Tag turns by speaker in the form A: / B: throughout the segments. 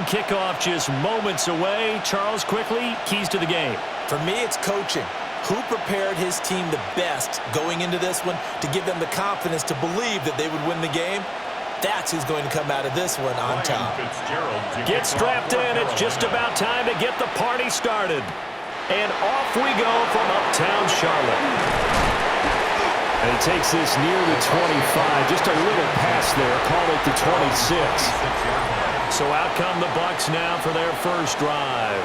A: kickoff just moments away. Charles, quickly, keys to the game.
B: For me, it's coaching. Who prepared his team the best going into this one to give them the confidence to believe that they would win the game? That's who's going to come out of this one on top.
A: Get strapped in. It's just about time to get the party started. And off we go from uptown Charlotte. And he takes this near the 25. Just a little pass there. Call it the 26. So out come the Bucs now for their first drive.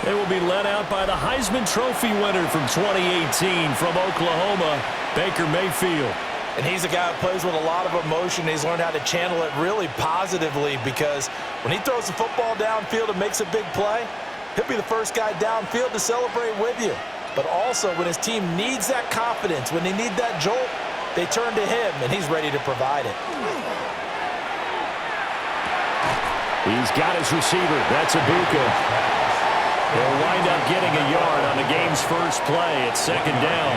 A: They will be led out by the Heisman Trophy winner from 2018 from Oklahoma, Baker Mayfield.
B: And he's a guy who plays with a lot of emotion. He's learned how to channel it really positively because when he throws the football downfield and makes a big play, he'll be the first guy downfield to celebrate with you. But also when his team needs that confidence, when they need that jolt, they turn to him, and he's ready to provide it.
A: He's got his receiver. That's Ibuka. They'll wind up getting a yard on the game's first play. It's second down.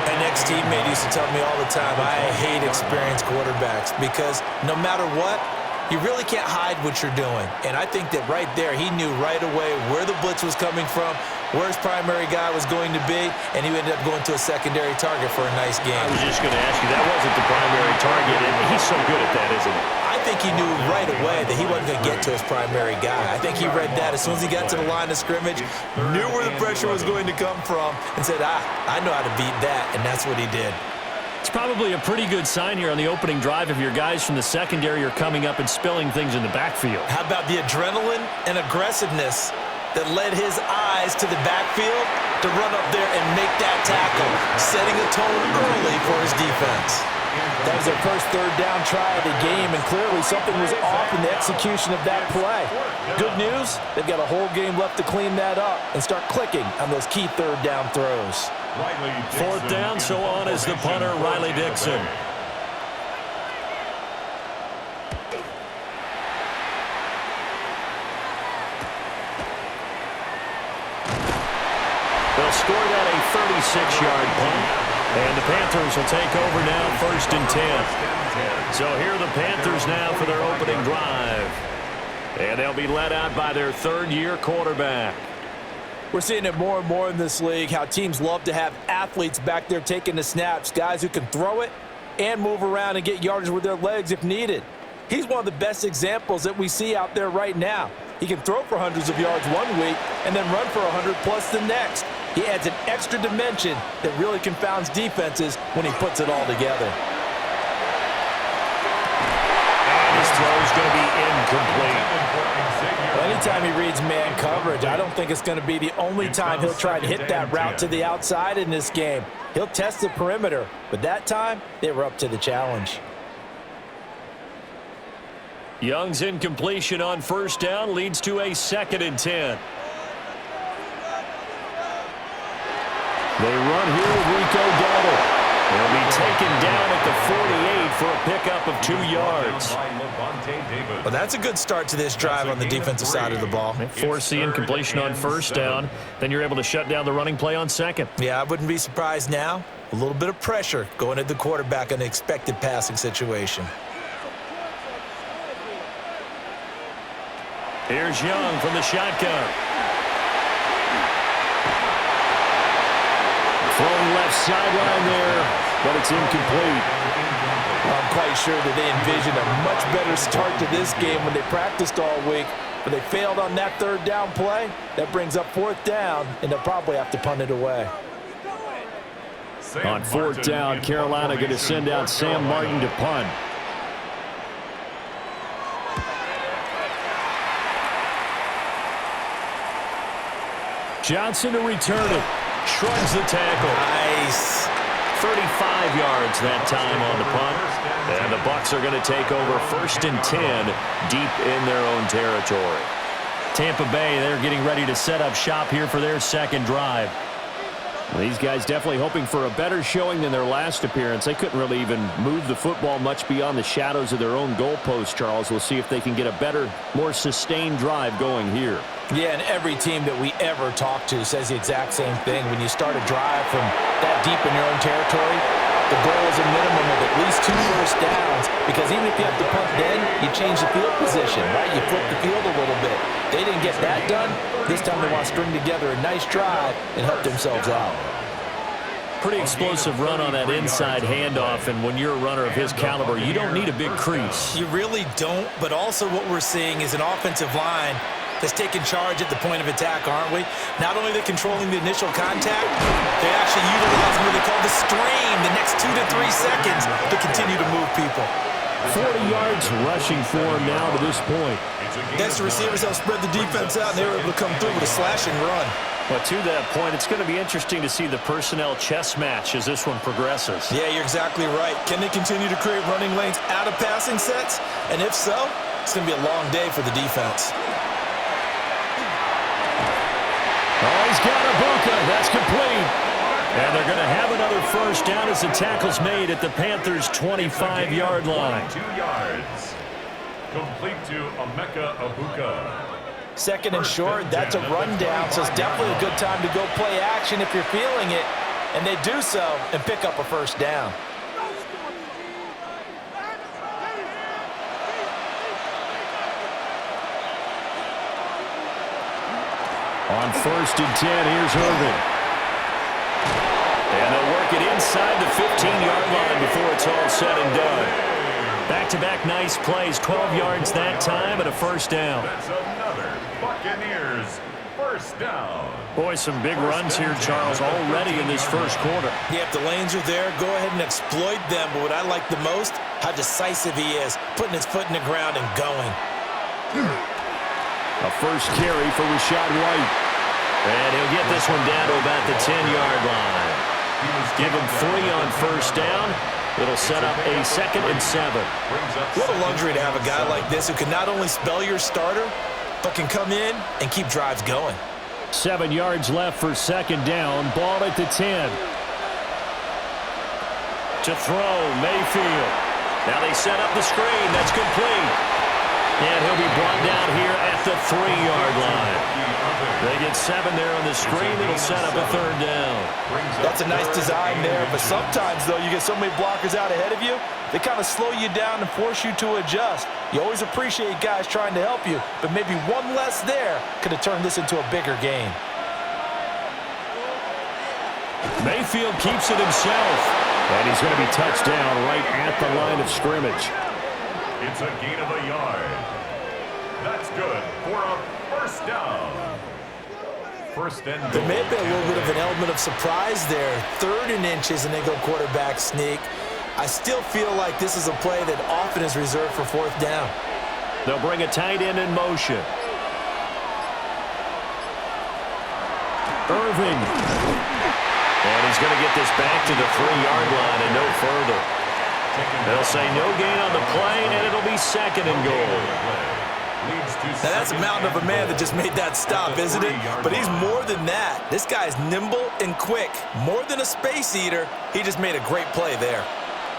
B: An ex-teammate used to tell me all the time, I hate experienced quarterbacks because no matter what, you really can't hide what you're doing. And I think that right there, he knew right away where the blitz was coming from, where his primary guy was going to be, and he ended up going to a secondary target for a nice game.
A: I was just going to ask you, that wasn't the primary target, and he's so good at that, isn't he?
B: I think he knew right away that he wasn't going to get to his primary guy. I think he read that as soon as he got to the line of scrimmage, knew where the pressure was going to come from, and said, I know how to beat that, and that's what he did.
A: It's probably a pretty good sign here on the opening drive if your guys from the secondary are coming up and spilling things in the backfield.
B: How about the adrenaline and aggressiveness that led his eyes to the backfield to run up there and make that tackle, setting a tone early for his defense. That was their first third down try of the game, and clearly something was off in the execution of that play. Good news, they've got a whole game left to clean that up and start clicking on those key third down throws.
A: Fourth down, so on is the punter, Riley Dixon. They'll score that a 36-yard punt. And the Panthers will take over now, first and 10. So here are the Panthers now for their opening drive. And they'll be led out by their third-year quarterback.
B: We're seeing it more and more in this league, how teams love to have athletes back there taking the snaps, guys who can throw it and move around and get yardage with their legs if needed. He's one of the best examples that we see out there right now. He can throw for hundreds of yards one week and then run for 100+ the next. He adds an extra dimension that really confounds defenses when he puts it all together.
A: And his throw is going to be incomplete.
B: Well, anytime he reads man coverage, I don't think it's going to be the only time he'll try to hit that route to the outside in this game. He'll test the perimeter, but that time they were up to the challenge.
A: Young's incompletion on first down leads to a second and 10. They run here with Rico Dowdle. They'll be taken down at the 48 for a pickup of 2 yards.
B: Well, that's a good start to this drive on the defensive side of the ball.
A: They force the incompletion on first down. Then you're able to shut down the running play on second.
B: Yeah, I wouldn't be surprised now. A little bit of pressure going at the quarterback in an expected passing situation.
A: Here's Young from the shotgun. Throwing left sideline there, but it's incomplete.
B: I'm quite sure that they envisioned a much better start to this game when they practiced all week, but they failed on that third down play. That brings up fourth down, and they'll probably have to punt it away.
A: On fourth down, Carolina going to send out Sam Martin to punt. Johnson to return it. Shrugs the tackle.
B: Nice.
A: 35 yards that time on the punt. And the Bucs are going to take over first and 10 deep in their own territory. Tampa Bay, they're getting ready to set up shop here for their second drive. These guys definitely hoping for a better showing than their last appearance. They couldn't really even move the football much beyond the shadows of their own goalpost, Charles. We'll see if they can get a better, more sustained drive going here.
B: Yeah, and every team that we ever talk to says the exact same thing. When you start a drive from that deep in your own territory, The goal is a minimum of at least 2 first downs because even if you have to punt then, you change the field position, right? You flip the field a little bit. They didn't get that done. This time they want to string together a nice drive and help themselves out.
A: Pretty explosive run on that inside handoff, and when you're a runner of his caliber, you don't need a big crease.
B: You really don't, but also what we're seeing is an offensive line that's taking charge at the point of attack, aren't we? Not only are they controlling the initial contact, they're actually utilizing what they call the stream, the next 2 to 3 seconds to continue to move people.
A: 40 yards rushing for him now to this point.
B: Next, the receivers help spread the defense out, and they were able to come through with a slashing run.
A: But to that point, it's going to be interesting to see the personnel chess match as this one progresses.
B: Yeah, you're exactly right. Can they continue to create running lanes out of passing sets? And if so, it's going to be a long day for the defense.
A: Oh, he's got Ibuka. That's complete. And they're going to have another first down as the tackle's made at the Panthers' 25-yard line.
C: 2 yards. Complete to Emeka Ibuka.
B: Second and short, that's a rundown, so it's definitely a good time to go play action if you're feeling it. And they do so and pick up a first down.
A: On 1st and 10, here's Irvin. And they'll work it inside the 15-yard line before it's all said and done. Back-to-back nice plays, 12 yards that time and a first down.
C: That's another Buccaneers first down.
A: Boy, some big runs here, Charles, already in this first quarter.
B: Yeah, if the lanes are there, go ahead and exploit them. But what I like the most, how decisive he is, putting his foot in the ground and going.
A: A first carry for Rashad White. And he'll get this one down to about the 10-yard line. Give him 3 on first down. It'll set up a 2nd and 7.
B: What a luxury to have a guy like this who can not only spell your starter, but can come in and keep drives going.
A: 7 yards left for 2nd down. Ball at the 10. To throw, Mayfield. Now they set up the screen. That's complete. And he'll be brought down here at the 3-yard line. They get 7 there on the screen. It'll set up a 3rd down.
B: That's a nice design there, but sometimes, though, you get so many blockers out ahead of you, they kind of slow you down and force you to adjust. You always appreciate guys trying to help you, but maybe one less there could have turned this into a bigger game.
A: Mayfield keeps it himself, and he's going to be touched down right at the line of scrimmage.
C: It's a gain of a yard. That's good for a first down. First and goal.
B: There may have been a little bit of an element of surprise there. 3rd and inches, and they go quarterback sneak. I still feel like this is a play that often is reserved for 4th down.
A: They'll bring a tight end in motion. Irving. And he's going to get this back to the 3-yard line and no further. They'll say no gain on the play, and it'll be 2nd and goal.
B: Now that's a mountain of a man that just made that stop, isn't it? But he's more than that. This guy's nimble and quick. More than a space eater, he just made a great play there.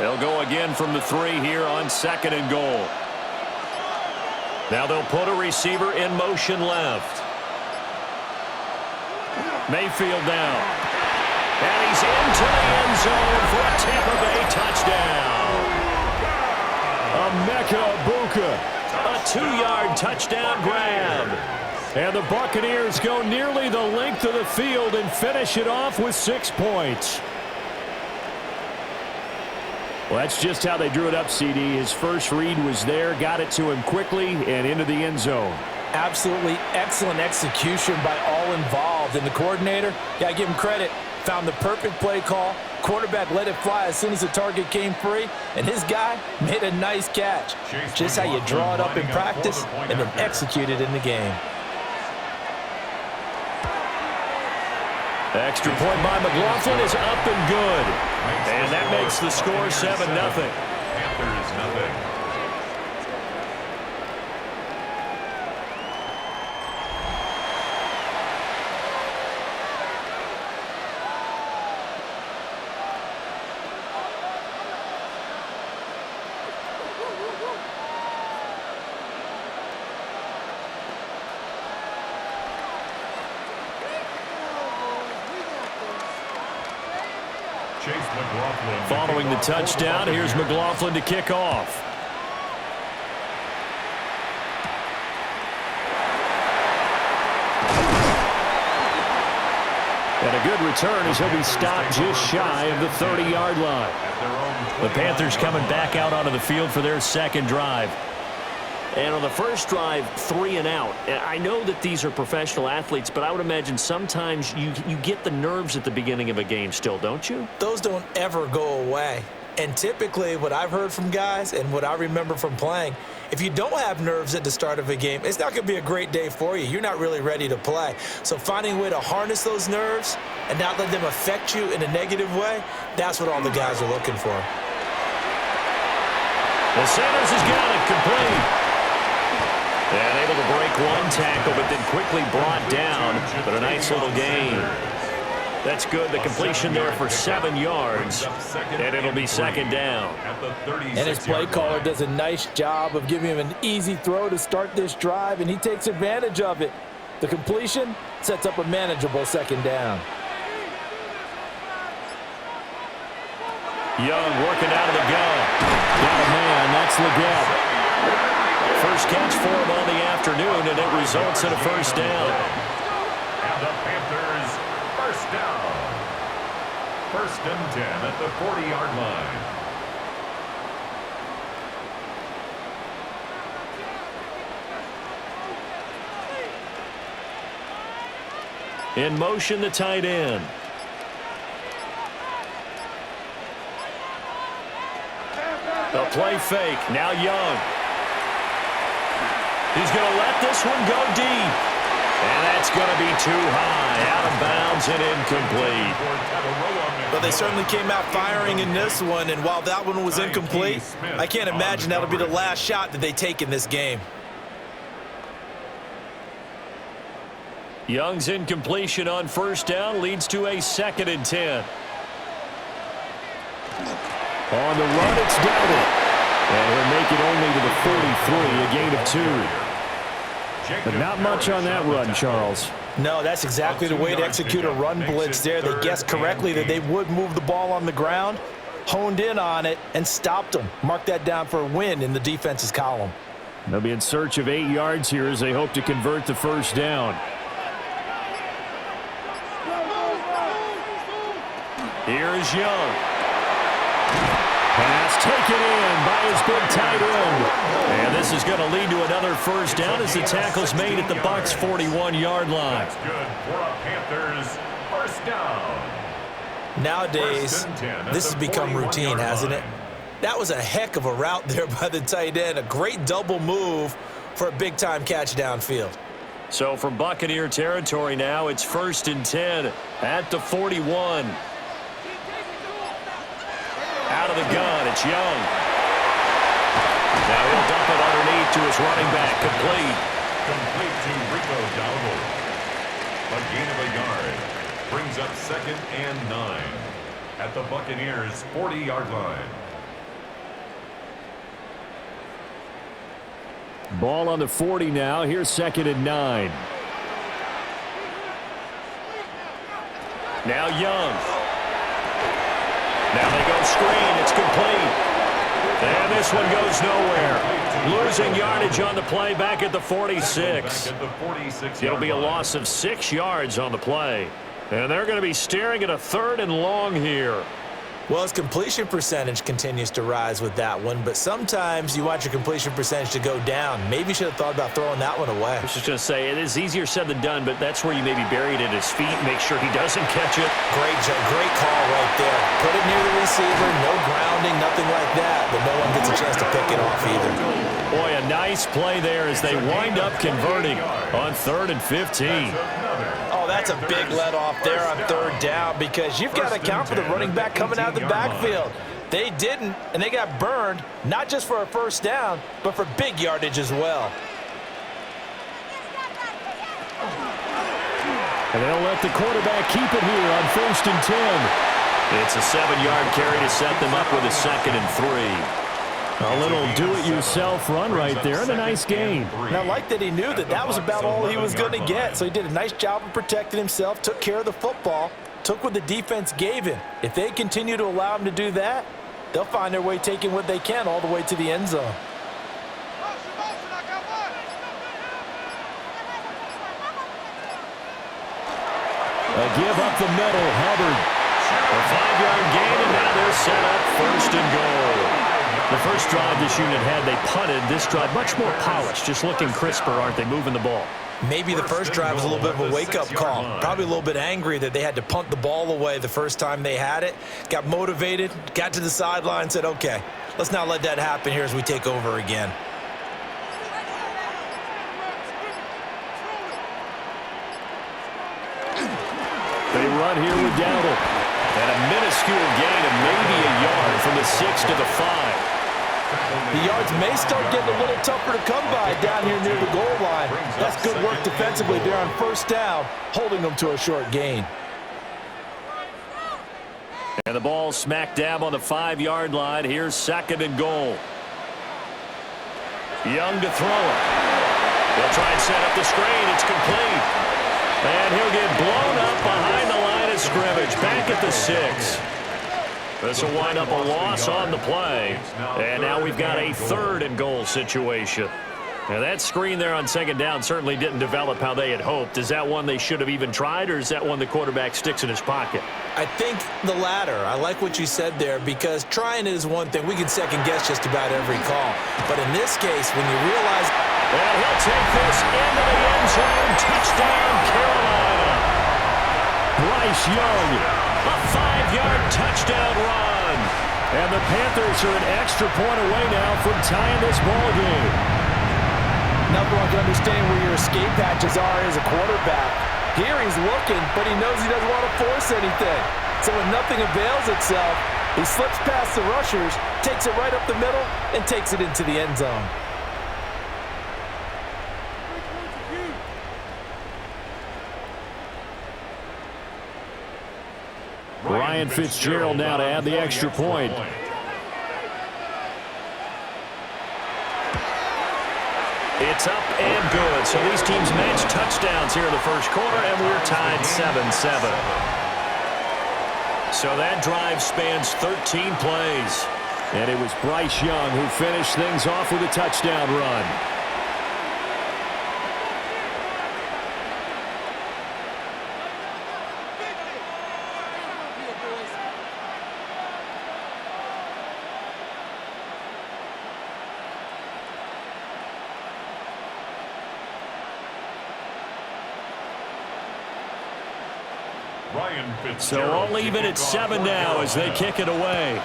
A: They'll go again from the 3 here on 2nd and goal. Now they'll put a receiver in motion left. Mayfield down. And he's into the end zone for a Tampa Bay touchdown. Emeka Ibuka. A 2-yard touchdown grab. And the Buccaneers go nearly the length of the field and finish it off with 6 points. Well, that's just how they drew it up, CD. His first read was there, got it to him quickly, and into the end zone.
B: Absolutely excellent execution by all involved. And the coordinator, gotta give him credit, found the perfect play call. Quarterback let it fly as soon as the target came free, and his guy made a nice catch. Just how you draw it up in practice and then execute it in the game.
A: Extra point by McLaughlin is up and good. And that makes the score 7-0.
C: Panthers nothing.
A: Following the touchdown, here's McLaughlin to kick off. And a good return as he'll be stopped just shy of the 30-yard line. The Panthers coming back out onto the field for their second drive.
D: And on the first drive, 3 and out. I know that these are professional athletes, but I would imagine sometimes you get the nerves at the beginning of a game still, don't you?
B: Those don't ever go away. And typically what I've heard from guys and what I remember from playing, if you don't have nerves at the start of a game, it's not going to be a great day for you. You're not really ready to play. So finding a way to harness those nerves and not let them affect you in a negative way, that's what all the guys are looking for.
A: The Sanders has got it complete. And able to break one tackle, but then quickly brought down. But a nice little gain. That's good. The completion there for 7 yards. And it'll be second down.
B: And his play caller does a nice job of giving him an easy throw to start this drive, and he takes advantage of it. The completion sets up a manageable second down.
A: Young working out of the gun. Got a man. That's Leggett. First catch for him on the afternoon, and it results in a first down.
C: And the Panthers first down. 1st and 10 at the 40-yard line.
A: In motion, the tight end. A play fake. Now Young. He's going to let this one go deep. And that's going to be too high. Out of bounds and incomplete.
B: Well, they certainly came out firing in this one, and while that one was incomplete, I can't imagine that'll be the last shot that they take in this game.
A: Young's incompletion on first down leads to a 2nd and 10. On the run, it's down. And he'll make it only to the 43, a gain of 2. But not much on that run, Charles.
B: No, that's exactly the way to execute a run blitz there. They guessed correctly that they would move the ball on the ground, honed in on it, and stopped them. Mark that down for a win in the defense's column.
A: They'll be in search of 8 yards here as they hope to convert the first down. Here's Young. Pass taken in by his big tight end. And this is going to lead to another first down as the tackle's made at the Bucs' 41-yard line.
C: That's good for a Panthers first down.
B: Nowadays, this has become routine, hasn't it? That was a heck of a route there by the tight end. A great double move for a big-time catch downfield.
A: So from Buccaneer territory now, it's 1st and 10 at the 41. Out of the gun, it's Young. Now he'll dump it underneath to his running back. Complete.
C: Complete to Rico Dowdle. A gain of a yard. Brings up 2nd and 9 at the Buccaneers' 40-yard line.
A: Ball on the 40 now. Here's 2nd and 9. Now Young. Now they go screen. It's complete. And this one goes nowhere. Losing yardage on the play back at the 46. It'll be a loss of 6 yards on the play. And they're going to be staring at a 3rd and long here.
B: Well, his completion percentage continues to rise with that one, but sometimes you want your completion percentage to go down. Maybe you should have thought about throwing that one away.
A: I was just going to say, it is easier said than done, but that's where you maybe bury it at his feet and make sure he doesn't catch it.
B: Great call right there. Put it near the receiver, no grounding, nothing like that, but no one gets a chance to pick it off either.
A: Boy, a nice play there as they wind up converting on 3rd and 15.
B: Oh, that's a big let off there on 3rd down because you've got to account for the running back coming out of the backfield. They didn't, and they got burned, not just for a first down, but for big yardage as well.
A: And they'll let the quarterback keep it here on 1st and 10. It's a 7-yard carry to set them up with a 2nd and 3. A little do-it-yourself run right there and a nice gain.
B: And I like that he knew that that was about all he was going to get. So he did a nice job of protecting himself, took care of the football, took what the defense gave him. If they continue to allow him to do that, they'll find their way taking what they can all the way to the end zone.
A: A give up the middle, Hubbard. A 5-yard gain, and now they're set up 1st and goal. The first drive this unit had, they punted. This drive, much more polished, just looking crisper, aren't they, moving the ball?
B: Maybe the first drive was a little bit of a wake-up call. Probably a little bit angry that they had to punt the ball away the first time they had it. Got motivated, got to the sideline, said, okay, let's not let that happen here as we take over again.
A: They run here with Dowdle. And a minuscule gain of maybe a yard from the 6 to the 5.
B: The yards may start getting a little tougher to come by down here near the goal line. That's good work defensively there on 1st down, holding them to a short gain.
A: And the ball smack dab on the 5-yard line. Here's 2nd and goal. Young to throw it. They'll try and set up the screen. It's complete. And he'll get blown up behind the line of scrimmage. Back at the 6. This will wind up a loss on the play. And now we've got a 3rd and goal situation. Now that screen there on 2nd down certainly didn't develop how they had hoped. Is that one they should have even tried, or is that one the quarterback sticks in his pocket?
B: I think the latter. I like what you said there, because trying is one thing. We can second guess just about every call. But in this case, when you realize...
A: Well, he'll take this into the end zone. Touchdown, Carolina. Bryce Young, a 5-yard touchdown run. And the Panthers are an extra point away now from tying this ball game.
B: Nothing one can understand where your escape hatches are as a quarterback. Here he's looking, but he knows he doesn't want to force anything. So when nothing avails itself, he slips past the rushers, takes it right up the middle, and takes it into the end zone.
A: Ryan Fitzgerald now to add the extra point. It's up and good. So these teams match touchdowns here in the first quarter, and we're tied 7-7. So that drive spans 13 plays. And it was Bryce Young who finished things off with a touchdown run. So all even at 7 now as they kick it away.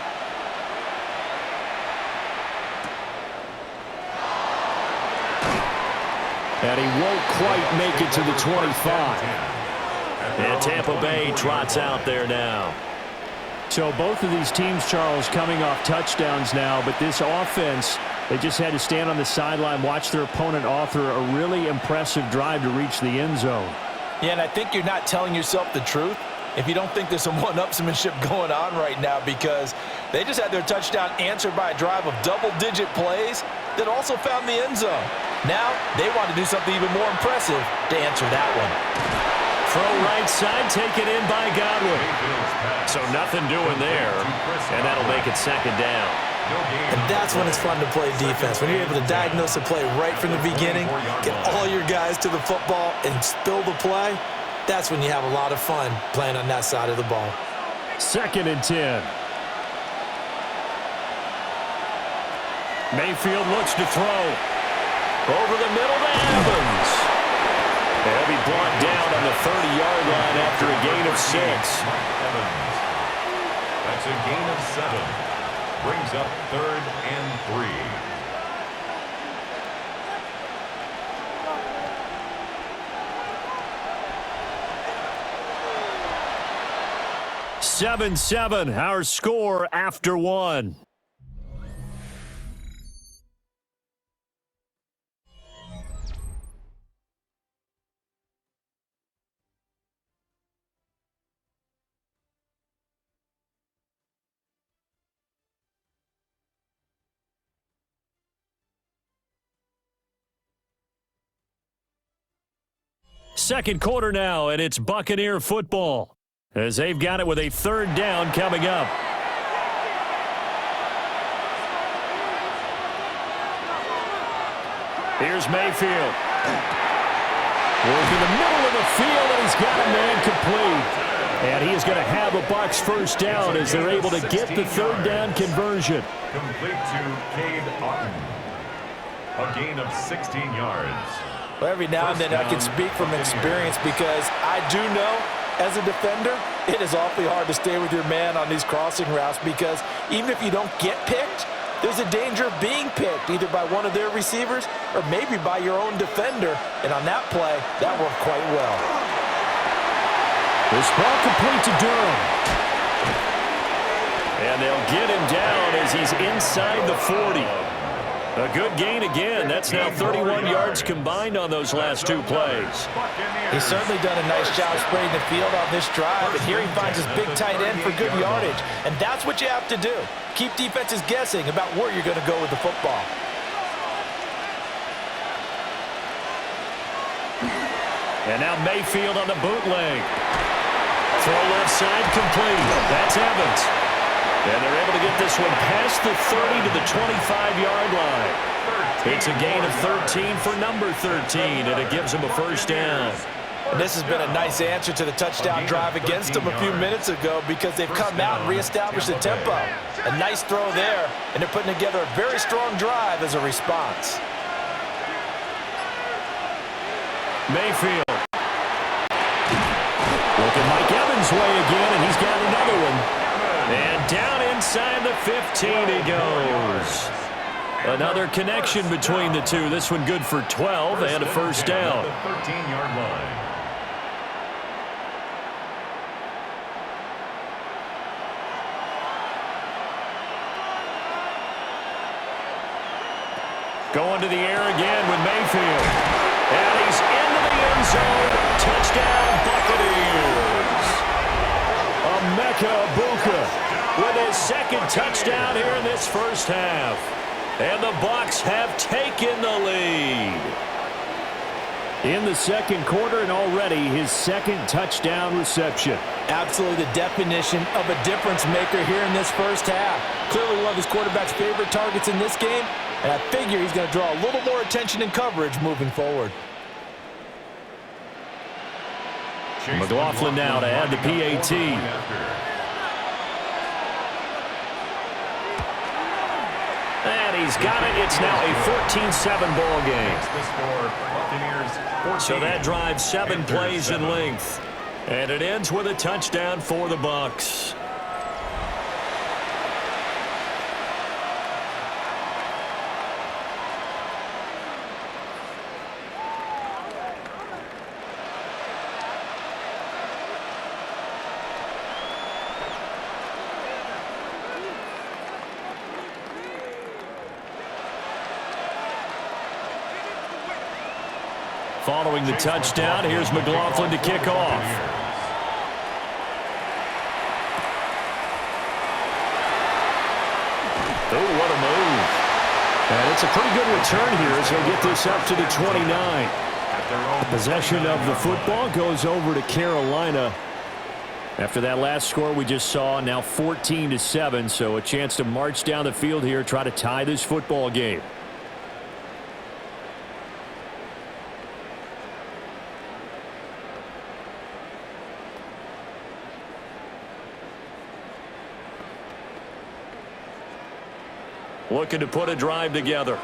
A: And he won't quite make it to the 25. And Tampa Bay trots out there now. So both of these teams, Charles, coming off touchdowns now, but this offense, they just had to stand on the sideline, watch their opponent author a really impressive drive to reach the end zone.
B: Yeah, and I think you're not telling yourself the truth if you don't think there's some one-upsmanship going on right now, because they just had their touchdown answered by a drive of double-digit plays that also found the end zone. Now they want to do something even more impressive to answer that one.
A: Throw right side, taken in by Godwin. So nothing doing there, and that'll make it 2nd down.
B: And that's when it's fun to play defense. When you're able to diagnose a play right from the beginning, get all your guys to the football, and spill the play, that's when you have a lot of fun playing on that side of the ball.
A: 2nd and 10. Mayfield looks to throw. Over the middle to Evans. He'll be brought down on the 30-yard line after a gain of 6.
C: That's a gain of 7. Brings up 3rd and 3.
A: 7-7, our score after 1. Second quarter now, and it's Buccaneer football. as they've got it with a third down coming up. Here's Mayfield. Working the middle of the field, and he's got a man complete. And he is going to have a Bucs first down as they're able to get the third down conversion.
C: Complete to Cade Otton. A gain of 16 yards.
B: Well, every now and then I can speak from experience because I do know, as a defender, it is awfully hard to stay with your man on these crossing routes because even if you don't get picked, there's a danger of being picked either by one of their receivers or maybe by your own defender. And on that play, that worked quite well.
A: This ball complete to Durham. And they'll get him down as he's inside the 40. A good gain again. That's now 31 yards combined on those last two plays.
B: He's certainly done a nice job spreading the field on this drive, and here he finds his big tight end for good yardage. And that's what you have to do. Keep defenses guessing about where you're going to go with the football.
A: And now Mayfield on the bootleg. Throw left side complete. That's Evans. And they're able to get this one past the 30 to the 25-yard line. It's a gain of 13 for number 13, and it gives them a first down.
B: And this has been a nice answer to the touchdown drive against them a few minutes ago because they've come out and reestablished the tempo. A nice throw there, and they're putting together a very strong drive as a response.
A: Mayfield. Looking Mike Evans' way again, and he's got another one. And down inside the 15 he goes. Another connection between the two. This one good for 12 and a first down.
C: 13-yard line.
A: Going to the air again with Mayfield. And he's into the end zone. Touchdown, Buccaneers. Emeka Egbuka with his second touchdown here in this first half. And the Bucs have taken the lead. In the second quarter and already his second touchdown reception.
B: Absolutely the definition of a difference maker here in this first half. Clearly one of his quarterback's favorite targets in this game, and I figure he's going to draw a little more attention and coverage moving forward.
A: McLaughlin now to add the PAT. And he's got it. It's now a 14-7 ball game. So that drives 7 plays in length. And it ends with a touchdown for the Bucs. Following the touchdown, here's McLaughlin to kick off. Oh, what a move. And it's a pretty good return here as he'll get this up to the 29. Possession of the football goes over to Carolina. After that last score we just saw, now 14-7, so a chance to march down the field here, try to tie this football game. Looking to put a drive together.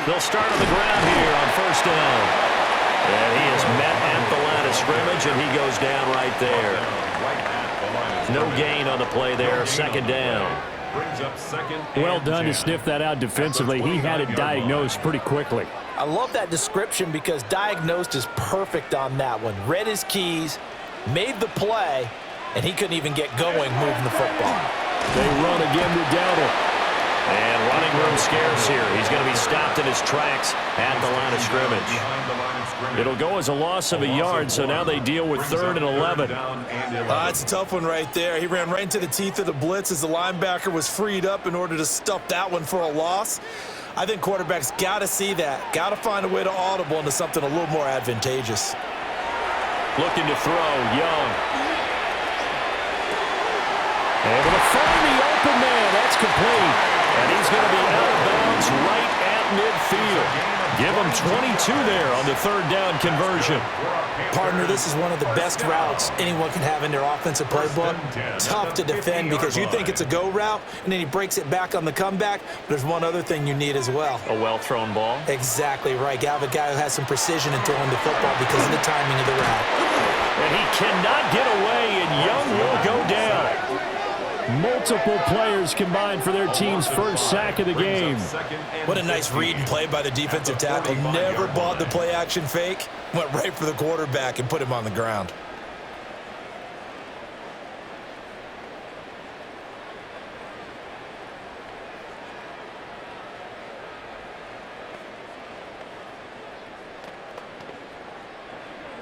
A: They'll start on the ground here on first down. And he is met at the line of scrimmage, and he goes down right there. No gain on the play there, second down.
E: Well done to sniff that out defensively. He had it diagnosed pretty quickly.
B: I love that description because diagnosed is perfect on that one. Read his keys, made the play, and he couldn't even get going moving the football.
A: They run again with Dowdle. And running room scarce here. He's going to be stopped in his tracks at the line of scrimmage. It'll go as a loss of a yard, so now they deal with 3rd and 11.
B: That's a tough one right there. He ran right into the teeth of the blitz as the linebacker was freed up in order to stuff that one for a loss. I think quarterbacks got to see that. Got to find a way to audible into something a little more advantageous.
A: Looking to throw, Young.
E: Able to find the open man. That's complete.
A: And he's going to be out of bounds right at midfield. Give him 22 there on the 3rd down conversion.
B: Partner, this is one of the best routes anyone can have in their offensive playbook. Tough to defend because you think it's a go route, and then he breaks it back on the comeback. But there's one other thing you need as well.
A: A well-thrown ball.
B: Exactly right. You have a guy who has some precision in throwing the football because of the timing of the route.
A: And he cannot get away, and Young will go down.
E: Multiple players combined for their team's first sack of the game.
B: What a nice read and play by the defensive tackle. Never bought the play-action fake. Went right for the quarterback and put him on the ground.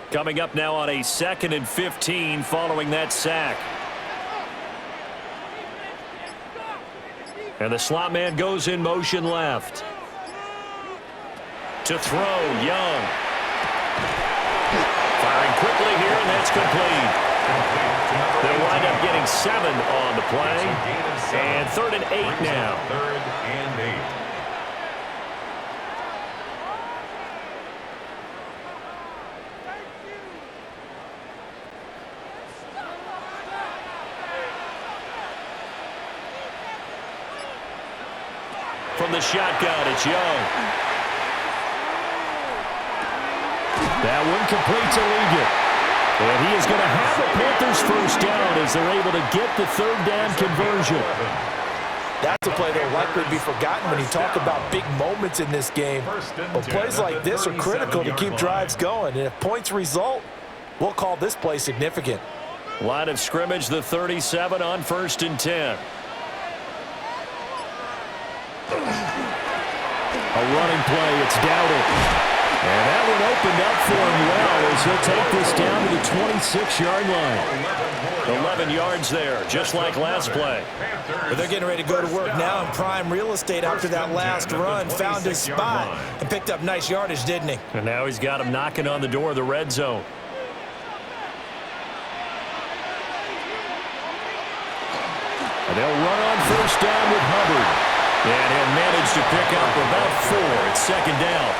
A: Coming up now on a 2nd and 15 following that sack. And the slot man goes in motion left. To throw, Young. Firing quickly here, and that's complete. They'll wind up getting 7 on the play. And 3rd and 8 now.
C: 3rd and 8.
A: From the shotgun, it's Young.
E: That one complete to Ligon. And he is going to have the Panthers first down as they're able to get the 3rd down conversion.
B: That's a play that will likely be forgotten when you talk about big moments in this game. But plays like this are critical to keep drives going. And if points result, we'll call this play significant.
A: Line of scrimmage, the 37 on 1st and 10.
E: A running play, it's Dowdle. And that one opened up for him well as he'll take this down to the 26-yard line.
A: 11 yards there, just like last play.
B: But they're getting ready to go to work now in prime real estate after that last run. Found his spot and picked up nice yardage, didn't he?
A: And now he's got him knocking on the door of the red zone.
E: And they'll run on 1st down with Hubbard.
A: And he'll manage to pick up about 4. It's 2nd down.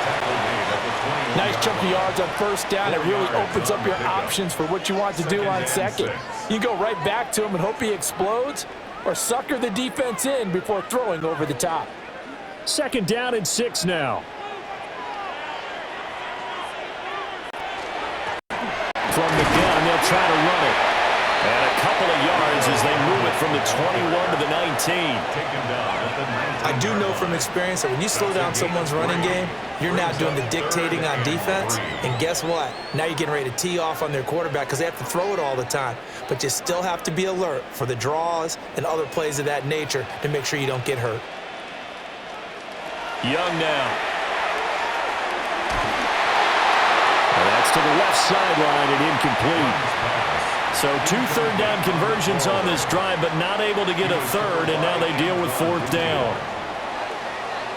B: Nice chunk of yards on 1st down. It really opens up your options for what you want to do on 2nd. You go right back to him and hope he explodes, or sucker the defense in before throwing over the top.
E: 2nd down and 6 now.
A: From the gun, they'll try to run it. And a couple of yards as they move it from the 21 to the 19.
B: I do know from experience that when you slow down someone's running game, you're not doing the dictating on defense. And guess what? Now you're getting ready to tee off on their quarterback because they have to throw it all the time. But you still have to be alert for the draws and other plays of that nature to make sure you don't get hurt.
A: Young now.
E: And that's to the left sideline and incomplete.
A: So 2 3rd down conversions on this drive, but not able to get a 3rd, and now they deal with 4th down.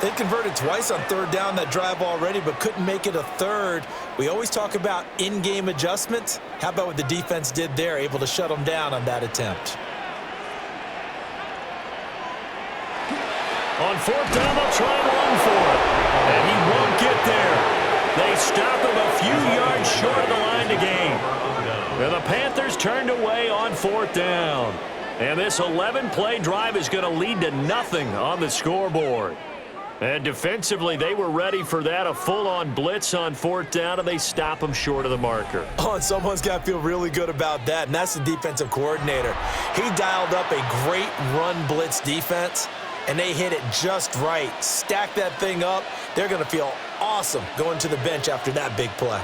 B: They converted twice on 3rd down that drive already, but couldn't make it a 3rd. We always talk about in-game adjustments. How about what the defense did there, able to shut them down on that attempt?
A: On 4th down, they'll try and run for it, and he won't get there. They stop him a few yards short of the line to gain. And the Panthers turned away on 4th down. And this 11-play drive is going to lead to nothing on the scoreboard. And defensively, they were ready for that, a full-on blitz on 4th down, and they stop them short of the marker.
B: Oh, and someone's got to feel really good about that, and that's the defensive coordinator. He dialed up a great run blitz defense, and they hit it just right. Stack that thing up. They're going to feel awesome going to the bench after that big play.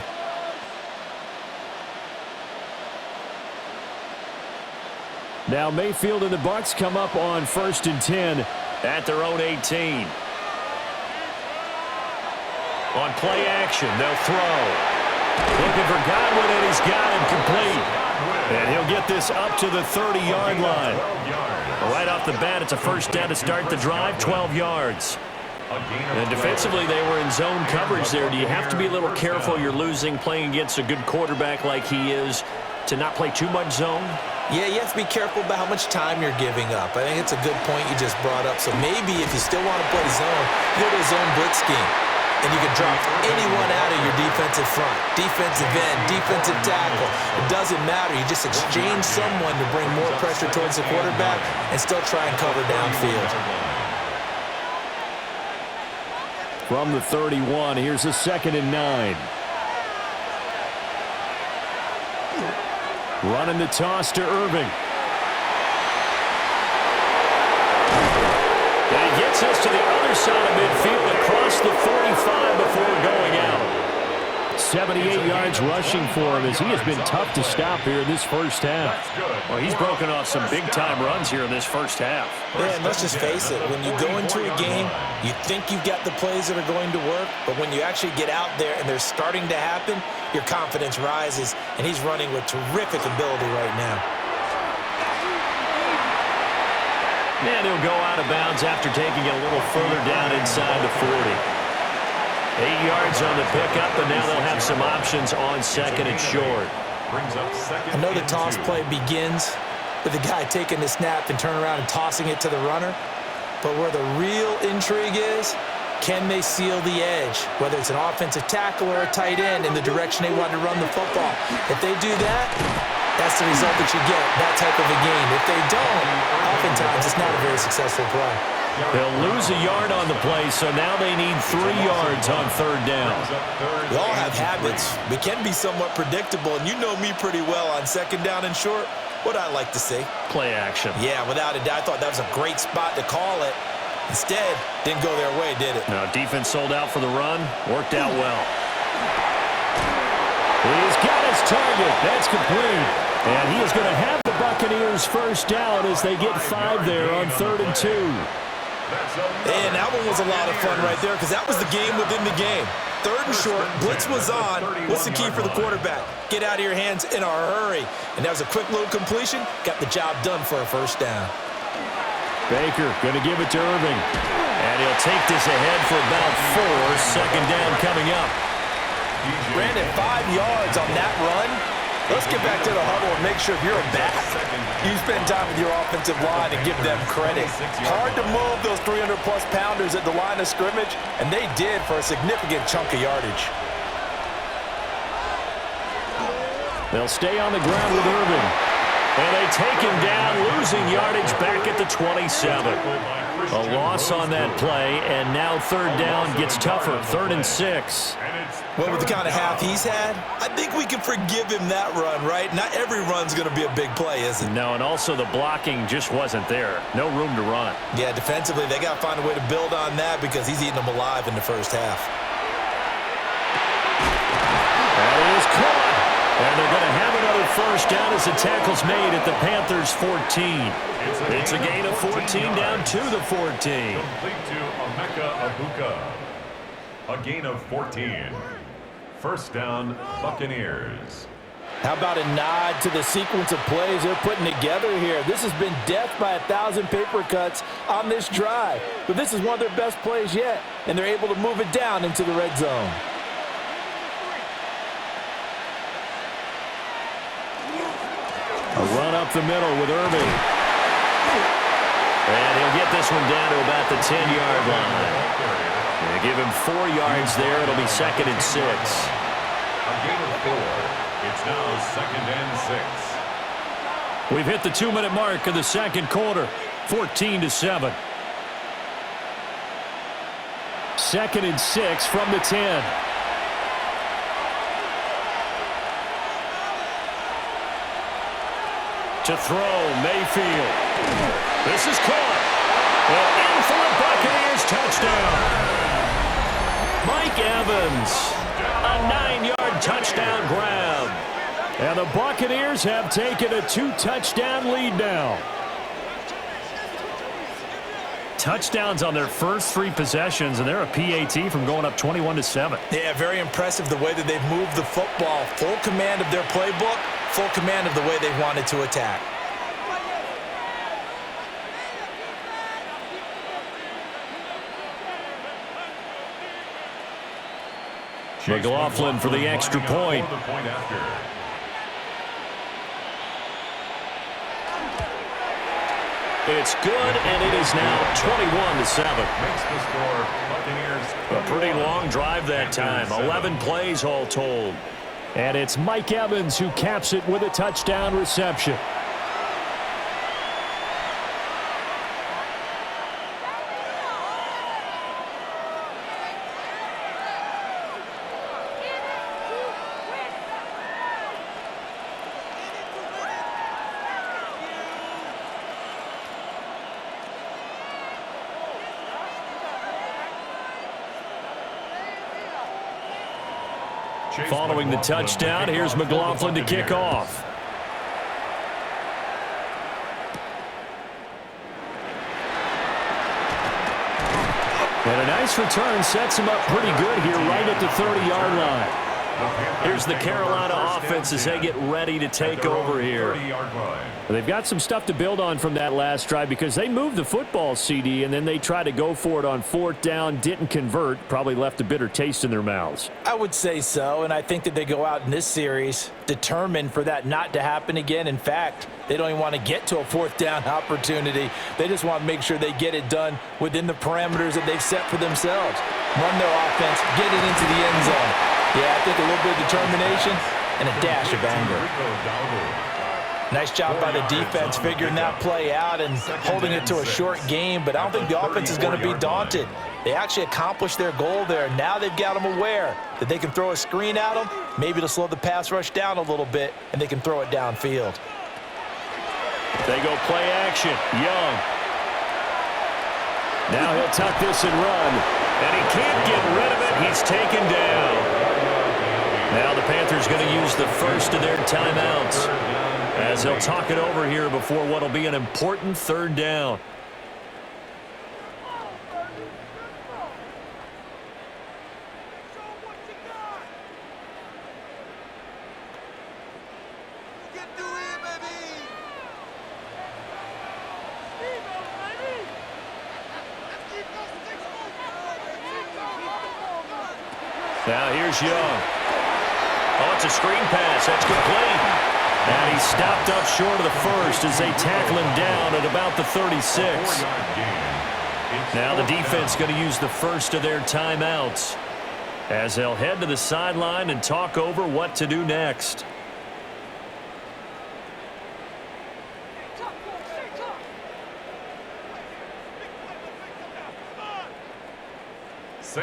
E: Now Mayfield and the Bucs come up on 1st and 10
D: at their own 18. On play action, they'll throw. Looking for Godwin, and he's got him complete. And he'll get this up to the 30-yard line. Right off the bat, it's a first down to start the drive, 12 yards. And defensively, they were in zone coverage there. Do you have to be a little careful? You're losing playing against a good quarterback like he is to not play too much zone?
B: Yeah, you have to be careful about how much time you're giving up. I think it's a good point you just brought up. So maybe if you still want to play zone, you go to a zone blitz scheme. And you can drop anyone out of your defensive front, defensive end, defensive tackle. It doesn't matter. You just exchange someone to bring more pressure towards the quarterback and still try and cover downfield.
E: From the 31, here's a 2nd and 9. Running the toss to Irving.
D: And he gets us to the other side of midfield across the 45 before going out.
E: 78 yards rushing for him as he has been tough to stop here in this first half.
D: Well, he's broken off some big-time runs here in this first half.
B: Yeah, and let's just face it. When you go into a game, you think you've got the plays that are going to work, but when you actually get out there and they're starting to happen, your confidence rises, and he's running with terrific ability right now.
D: And he'll go out of bounds after taking it a little further down inside the 40. 8 yards on the pickup, and now they'll have some options on 2nd and short.
B: I know the toss play begins with the guy taking the snap and turning around and tossing it to the runner. But where the real intrigue is, can they seal the edge? Whether it's an offensive tackle or a tight end in the direction they want to run the football. If they do that, that's the result that you get, that type of a game. If they don't, oftentimes it's not a very successful play.
D: They'll lose a yard on the play, so now they need 3 yards on 3rd down.
B: We all have habits. We can be somewhat predictable, and you know me pretty well on 2nd down and short. What I like to see?
D: Play action.
B: Yeah, without a doubt. I thought that was a great spot to call it. Instead, didn't go their way, did it?
D: No, defense sold out for the run. Worked out well.
E: He's got his target. That's complete. And he is going to have the Buccaneers first down as they get 5 there on 3rd and 2.
B: And that one was a lot of fun right there because that was the game within the game. 3rd and short, blitz was on. What's the key for the quarterback? Get out of your hands in a hurry. And that was a quick little completion. Got the job done for a first down.
E: Baker going to give it to Irving.
D: And he'll take this ahead for about 4. 2nd down coming up.
B: Brandon, 5 yards on that run. Let's get back to the huddle and make sure you're back. You spend time with your offensive line and give them credit. Hard to move those 300-plus pounders at the line of scrimmage, and they did for a significant chunk of yardage.
E: They'll stay on the ground with Irving.
D: And they take him down, losing yardage back at the 27. A loss on that play, and now 3rd down gets tougher, 3rd and 6.
B: Well, with the kind of half he's had, I think we can forgive him that run, right? Not every run's going to be a big play, is it?
D: No, and also the blocking just wasn't there. No room to run.
B: Yeah, defensively, they got to find a way to build on that because he's eating them alive in the first half.
D: That is caught. And they're going to have another first down as the tackle's made at the Panthers' 14. It's a gain of 14 down to the 14.
C: Complete to Emeka Egbuka. A gain of 14. First down, Buccaneers.
B: How about a nod to the sequence of plays they're putting together here? This has been death by 1,000 paper cuts on this drive. But this is one of their best plays yet, and they're able to move it down into the red zone.
E: A run up the middle with Irving.
D: And he'll get this one down to about the 10-yard line. They give him 4 yards there. It'll be 2nd and 6.
C: A gain of 4. It's now 2nd and 6.
E: We've hit the 2-minute mark of the 2nd quarter. 14-7. 2nd and 6 from the 10.
D: To throw, Mayfield. This is caught. And in for a Buccaneers touchdown. Mike Evans, a 9-yard touchdown grab.
E: And the Buccaneers have taken a 2-touchdown lead now. touchdowns on their first 3 possessions, and they're a PAT from going up 21-7.
B: Yeah, very impressive the way that they've moved the football. Full command of their playbook, full command of the way they wanted to attack.
E: McLaughlin for the extra point. It's good, and it is now 21-7.
C: Makes the score Buccaneers.
E: A pretty long drive that time. 11 plays all told.
A: And it's Mike Evans who caps it with a touchdown reception.
E: Following the touchdown, here's McLaughlin to kick off.
A: And a nice return sets him up pretty good here right at the 30-yard line.
E: Here's the Carolina offense as they get ready to take over here.
A: They've got some stuff to build on from that last drive because they moved the football, CD, and then they tried to go for it on 4th down, didn't convert, probably left a bitter taste in their mouths.
B: I would say so, and I think that they go out in this series determined for that not to happen again. In fact, they don't even want to get to a 4th down opportunity. They just want to make sure they get it done within the parameters that they've set for themselves. Run their offense, get it into the end zone. Yeah, I think a little bit of determination and a dash of anger. Nice job by the defense figuring that play out and holding it to a short game, but I don't think the offense is going to be daunted. They actually accomplished their goal there. Now they've got them aware that they can throw a screen at them, maybe to slow the pass rush down a little bit, and they can throw it downfield.
E: They go play action. Young.
A: Now he'll tuck this and run.
E: And he can't get rid of it. He's taken down. Now the Panthers going to use the first of their timeouts as they'll talk it over here before what will be an important 3rd down. Now here's Young. Oh, it's a screen pass. That's complete.
A: And he stopped up short of the first as they tackle him down at about the 36.
E: Now the defense going to use the first of their timeouts as they'll head to the sideline and talk over what to do next.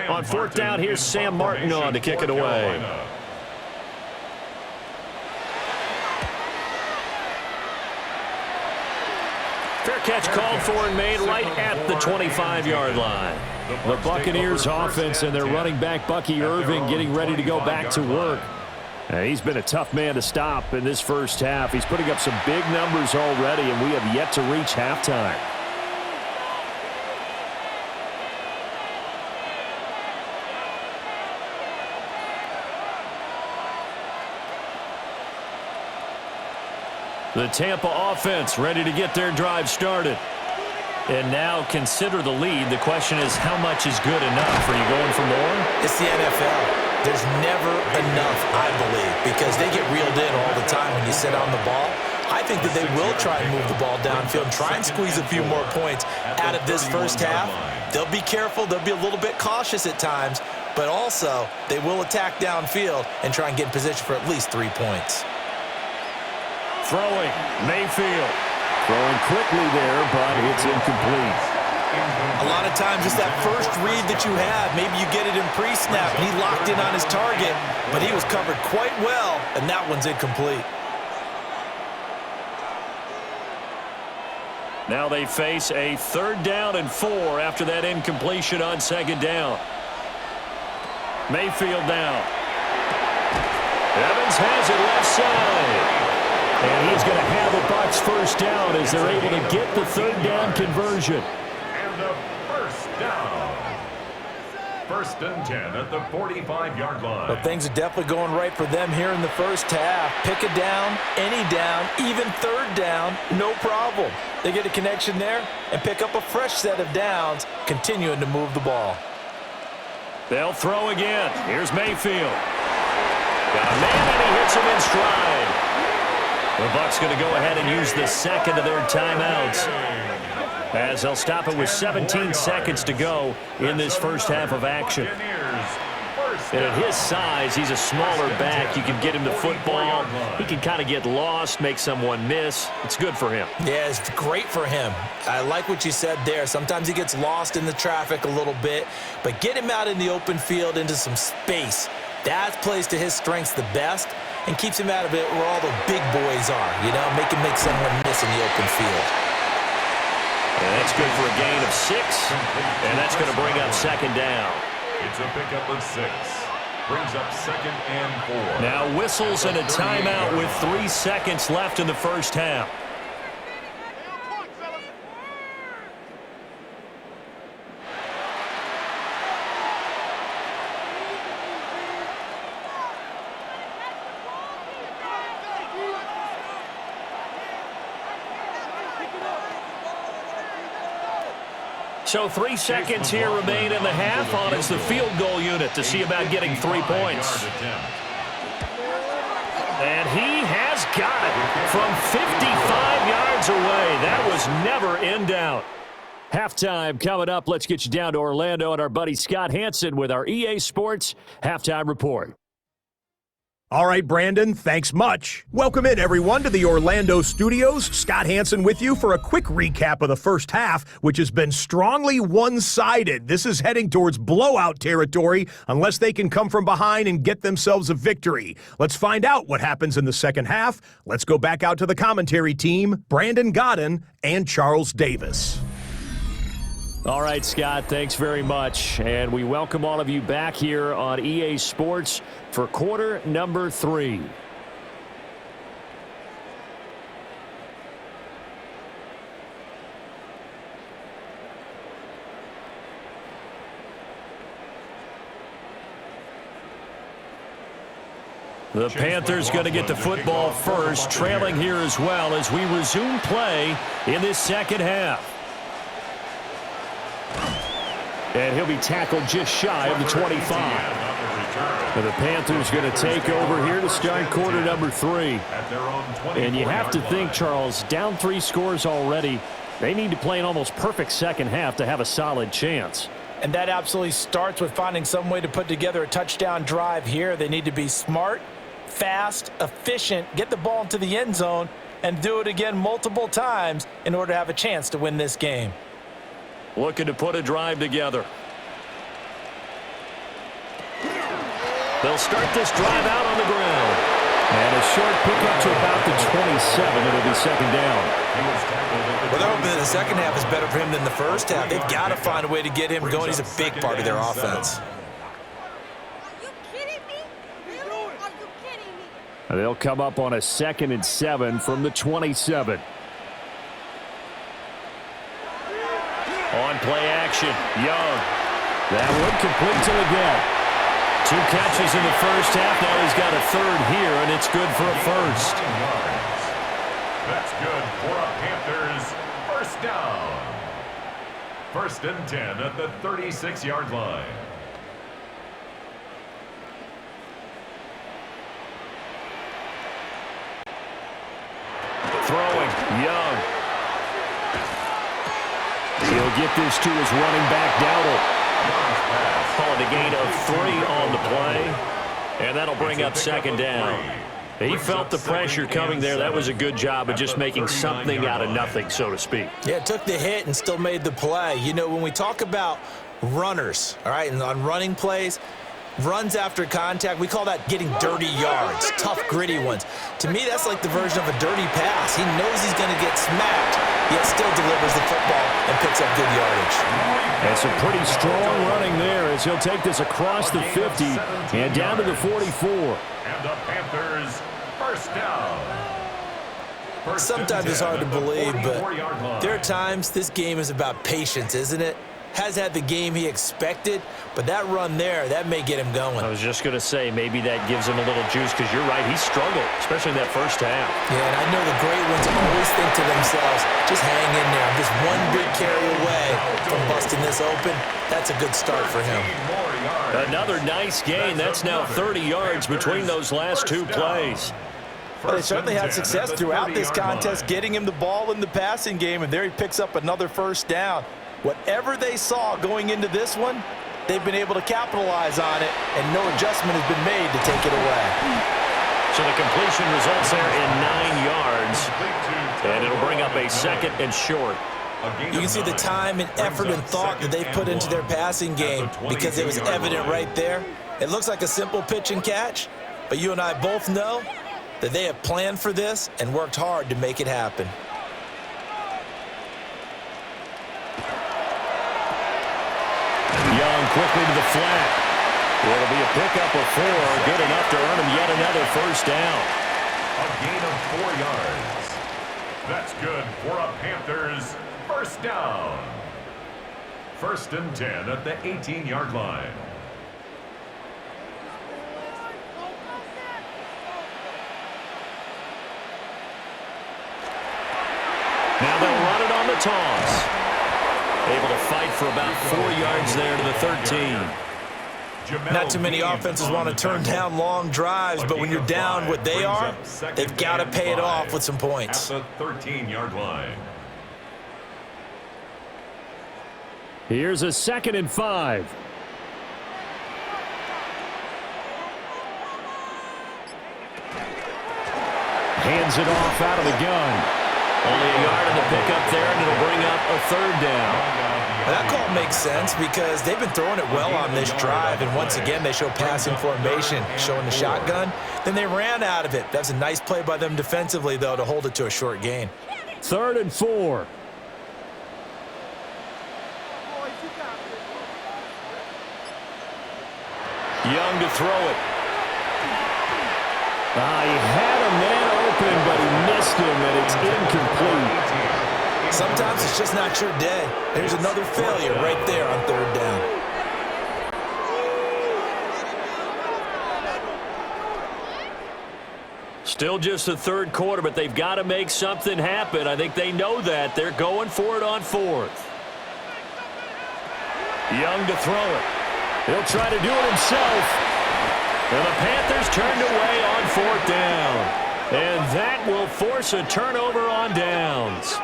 A: On 4th down, here's Sam Martin on to kick it away.
E: Fair catch called for and made right at the 25-yard line.
A: The Buccaneers offense and their running back, Bucky Irving, getting ready to go back to work. He's been a tough man to stop in this first half. He's putting up some big numbers already, and we have yet to reach halftime.
E: The Tampa offense ready to get their drive started. And now consider the lead. The question is, how much is good enough? Are you going for more?
B: It's the NFL. There's never enough, I believe, because they get reeled in all the time when you sit on the ball. I think that they will try and move the ball downfield and try and squeeze a few more points out of this first half. They'll be careful. They'll be a little bit cautious at times, but also they will attack downfield and try and get in position for at least 3 points.
E: Throwing, Mayfield.
A: Throwing quickly there, but it's incomplete.
B: A lot of times it's that first read that you have. Maybe you get it in pre-snap, and he locked in on his target, but he was covered quite well, and that one's incomplete.
E: Now they face a 3rd down and 4 after that incompletion on 2nd down. Mayfield now. Evans has it left side.
A: And he's going to have a Bucs first down as they're able to get the 3rd down conversion.
C: And a first down. 1st and 10 at the 45-yard line.
B: Well, things are definitely going right for them here in the first half. Pick a down, any down, even 3rd down, no problem. They get a connection there and pick up a fresh set of downs, continuing to move the ball.
A: They'll throw again. Here's Mayfield. Got a man, and he hits him in stride. The Bucs going to go ahead and use the second of their timeouts, as they'll stop it with 17 seconds to go in this first half of action. And at his size, he's a smaller back. You can get him the football. He can kind of get lost, make someone miss. It's good for him.
B: Yeah, it's great for him. I like what you said there. Sometimes he gets lost in the traffic a little bit, but get him out in the open field into some space. That plays to his strengths the best and keeps him out of it where all the big boys are, you know, make someone miss in the open field.
A: And that's good for a gain of 6, and that's going to bring up 2nd down.
C: It's a pickup of 6. Brings up 2nd and 4.
A: Now whistles and a timeout with 3 seconds left in the first half. So 3 seconds here remain in the half on as the field goal unit to see about getting 3 points. And he has got it from 55 yards away. That was never in doubt. Halftime coming up. Let's get you down to Orlando and our buddy Scott Hansen with our EA Sports Halftime Report.
F: All right, Brandon, thanks much. Welcome in, everyone, to the Orlando studios. Scott Hansen with you for a quick recap of the first half, which has been strongly one-sided. This is heading towards blowout territory unless they can come from behind and get themselves a victory. Let's find out what happens in the second half. Let's go back out to the commentary team, Brandon Godden and Charles Davis.
A: All right, Scott, thanks very much. And we welcome all of you back here on EA Sports for quarter number 3. The Panthers going to get the football first, trailing here as well as we resume play in this second half. And he'll be tackled just shy of the 25. And the Panthers going to take over here to start quarter number 3. And you have to think, Charles, down 3 scores already. They need to play an almost perfect second half to have a solid chance.
B: And that absolutely starts with finding some way to put together a touchdown drive here. They need to be smart, fast, efficient, get the ball into the end zone, and do it again multiple times in order to have a chance to win this game.
A: Looking to put a drive together. They'll start this drive out on the ground. And a short pickup to about the 27. It'll be second down.
B: Well, they're hoping that the second half is better for him than the first half. They've got to find a way to get him going. He's a big part of their offense.
G: Are you kidding me? Really? Are you kidding me?
A: And they'll come up on a 2nd and 7 from the 27. On play action, Young. That one complete to the gap. 2 catches in the first half. Now he's got a 3rd here, and it's good for a first.
C: That's good for a Panthers first down. 1st and 10 at the 36-yard line.
A: Throwing, Young. He'll get this to his running back, Dowdle. Calling a gain of 3 on the play, and that'll bring up second down. He felt the pressure coming there. That was a good job of just making something out of nothing, so to speak.
B: Yeah, took the hit and still made the play. You know, when we talk about runners, all right, and on running plays, runs after contact, we call that getting dirty yards, tough, gritty ones. To me, that's like the version of a dirty pass. He knows he's going to get smacked, yet still delivers the football and picks up good yardage.
A: And some pretty strong running there as he'll take this across the 50 and down to the 44.
C: And the Panthers first down.
B: Sometimes it's hard to believe, but there are times this game is about patience, isn't it? Has had the game he expected, but that run there, that may get him going.
E: I was just going to say, maybe that gives him a little juice, because you're right, he struggled, especially in that first half.
B: Yeah, and I know the great ones always think to themselves, just hang in there. I'm just one big carry away from busting this open. That's a good start for him.
E: Another nice gain. That's now 30 yards between those last two plays.
B: Well, they certainly had success throughout this contest, getting him the ball in the passing game, and there he picks up another first down. Whatever they saw going into this one, they've been able to capitalize on it, and no adjustment has been made to take it away.
E: So the completion results there in 9 yards, and it'll bring up a second and short.
B: You can see the time and effort and thought that they've put into their passing game, because it was evident right there. It looks like a simple pitch and catch, but you and I both know that they have planned for this and worked hard to make it happen.
E: Young quickly to the flat. It'll be a pickup of 4, good enough to earn him yet another first down.
C: A gain of 4 yards. That's good for a Panthers first down. 1st and 10 at the 18-yard line.
E: Now they'll run it on the toss. Able to fight for about 4 yards there to the 13.
B: Not too many offenses want to turn down long drives, but when you're down what they are, they've got to pay it off with some points.
C: At the 13-yard line.
D: Here's a 2nd and 5. Hands it off out of the gun.
E: Only a yard in the pickup there, and it'll bring up a 3rd down.
B: That call makes sense because they've been throwing it well on this drive, and once again they show passing formation, showing the shotgun. Then they ran out of it. That's a nice play by them defensively, though, to hold it to a short gain.
D: 3rd and 4.
E: Young to throw it.
D: He had a man open, but he missed him, and it's incomplete.
B: Sometimes it's just not your day. There's another failure right there on 3rd down.
E: Still just the 3rd quarter, but they've got to make something happen. I think they know that. They're going for it on 4th. Young to throw it. He'll try to do it himself. And the Panthers turned away on 4th down. And that will force a turnover on downs.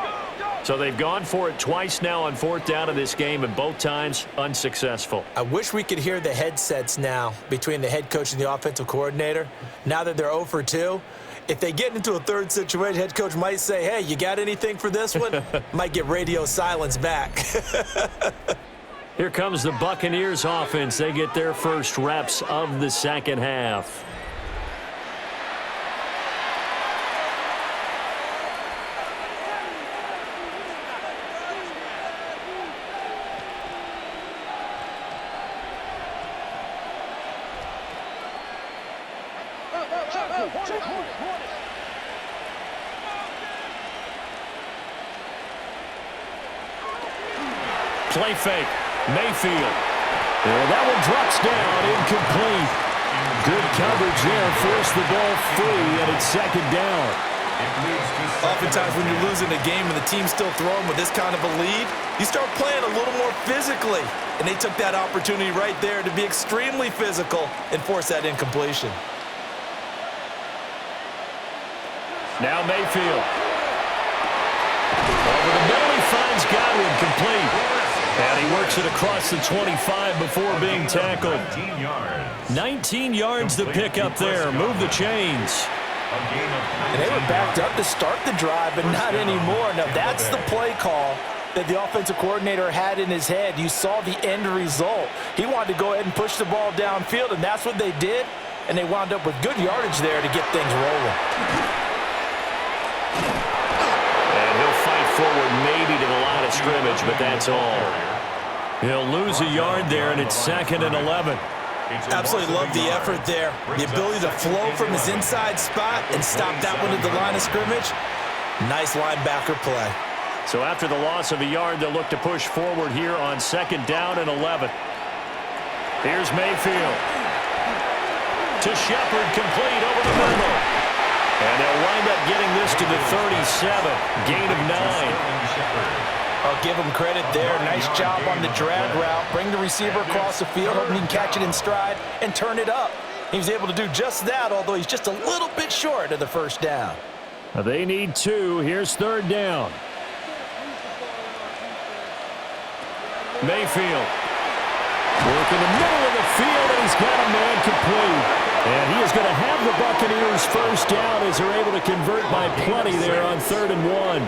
E: So they've gone for it twice now on 4th down in this game, and both times unsuccessful.
B: I wish we could hear the headsets now between the head coach and the offensive coordinator. Now that they're 0 for 2, if they get into a 3rd situation, head coach might say, hey, you got anything for this one? Might get radio silence back.
E: Here comes the Buccaneers offense. They get their first reps of the 2nd half. Play fake. Mayfield. That one drops down, incomplete. Good coverage there, forced the ball free, and it's 2nd down.
B: Oftentimes when you're losing a game and the team's still throwing with this kind of a lead, you start playing a little more physically. And they took that opportunity right there to be extremely physical and force that incompletion.
E: Now Mayfield. Over the middle, he finds Godwin, complete. And he works it across the 25 before being tackled. 19 yards to pick up there. Move the chains.
B: And they were backed up to start the drive, but not anymore. Now, that's the play call that the offensive coordinator had in his head. You saw the end result. He wanted to go ahead and push the ball downfield, and that's what they did. And they wound up with good yardage there to get things rolling.
E: And he'll fight forward maybe to the line of scrimmage, but that's all. He'll lose a yard there, and it's 2nd and 11.
B: Absolutely love the effort there. The ability to flow from his inside spot and stop that one at the line of scrimmage. Nice linebacker play.
E: So after the loss of a yard, they'll look to push forward here on 2nd down and 11. Here's Mayfield. To Shepard, complete over the middle. And they'll wind up getting this to the 37. Gain of 9.
B: I'll give him credit there. Nice job on the drag route. Bring the receiver across the field, hoping he can catch it in stride and turn it up. He was able to do just that, although he's just a little bit short of the 1st down.
E: They need 2. Here's 3rd down. Mayfield. Work in the middle of the field, and he's got a man complete. And he is going to have the Buccaneers 1st down as they're able to convert by plenty there on 3rd and 1.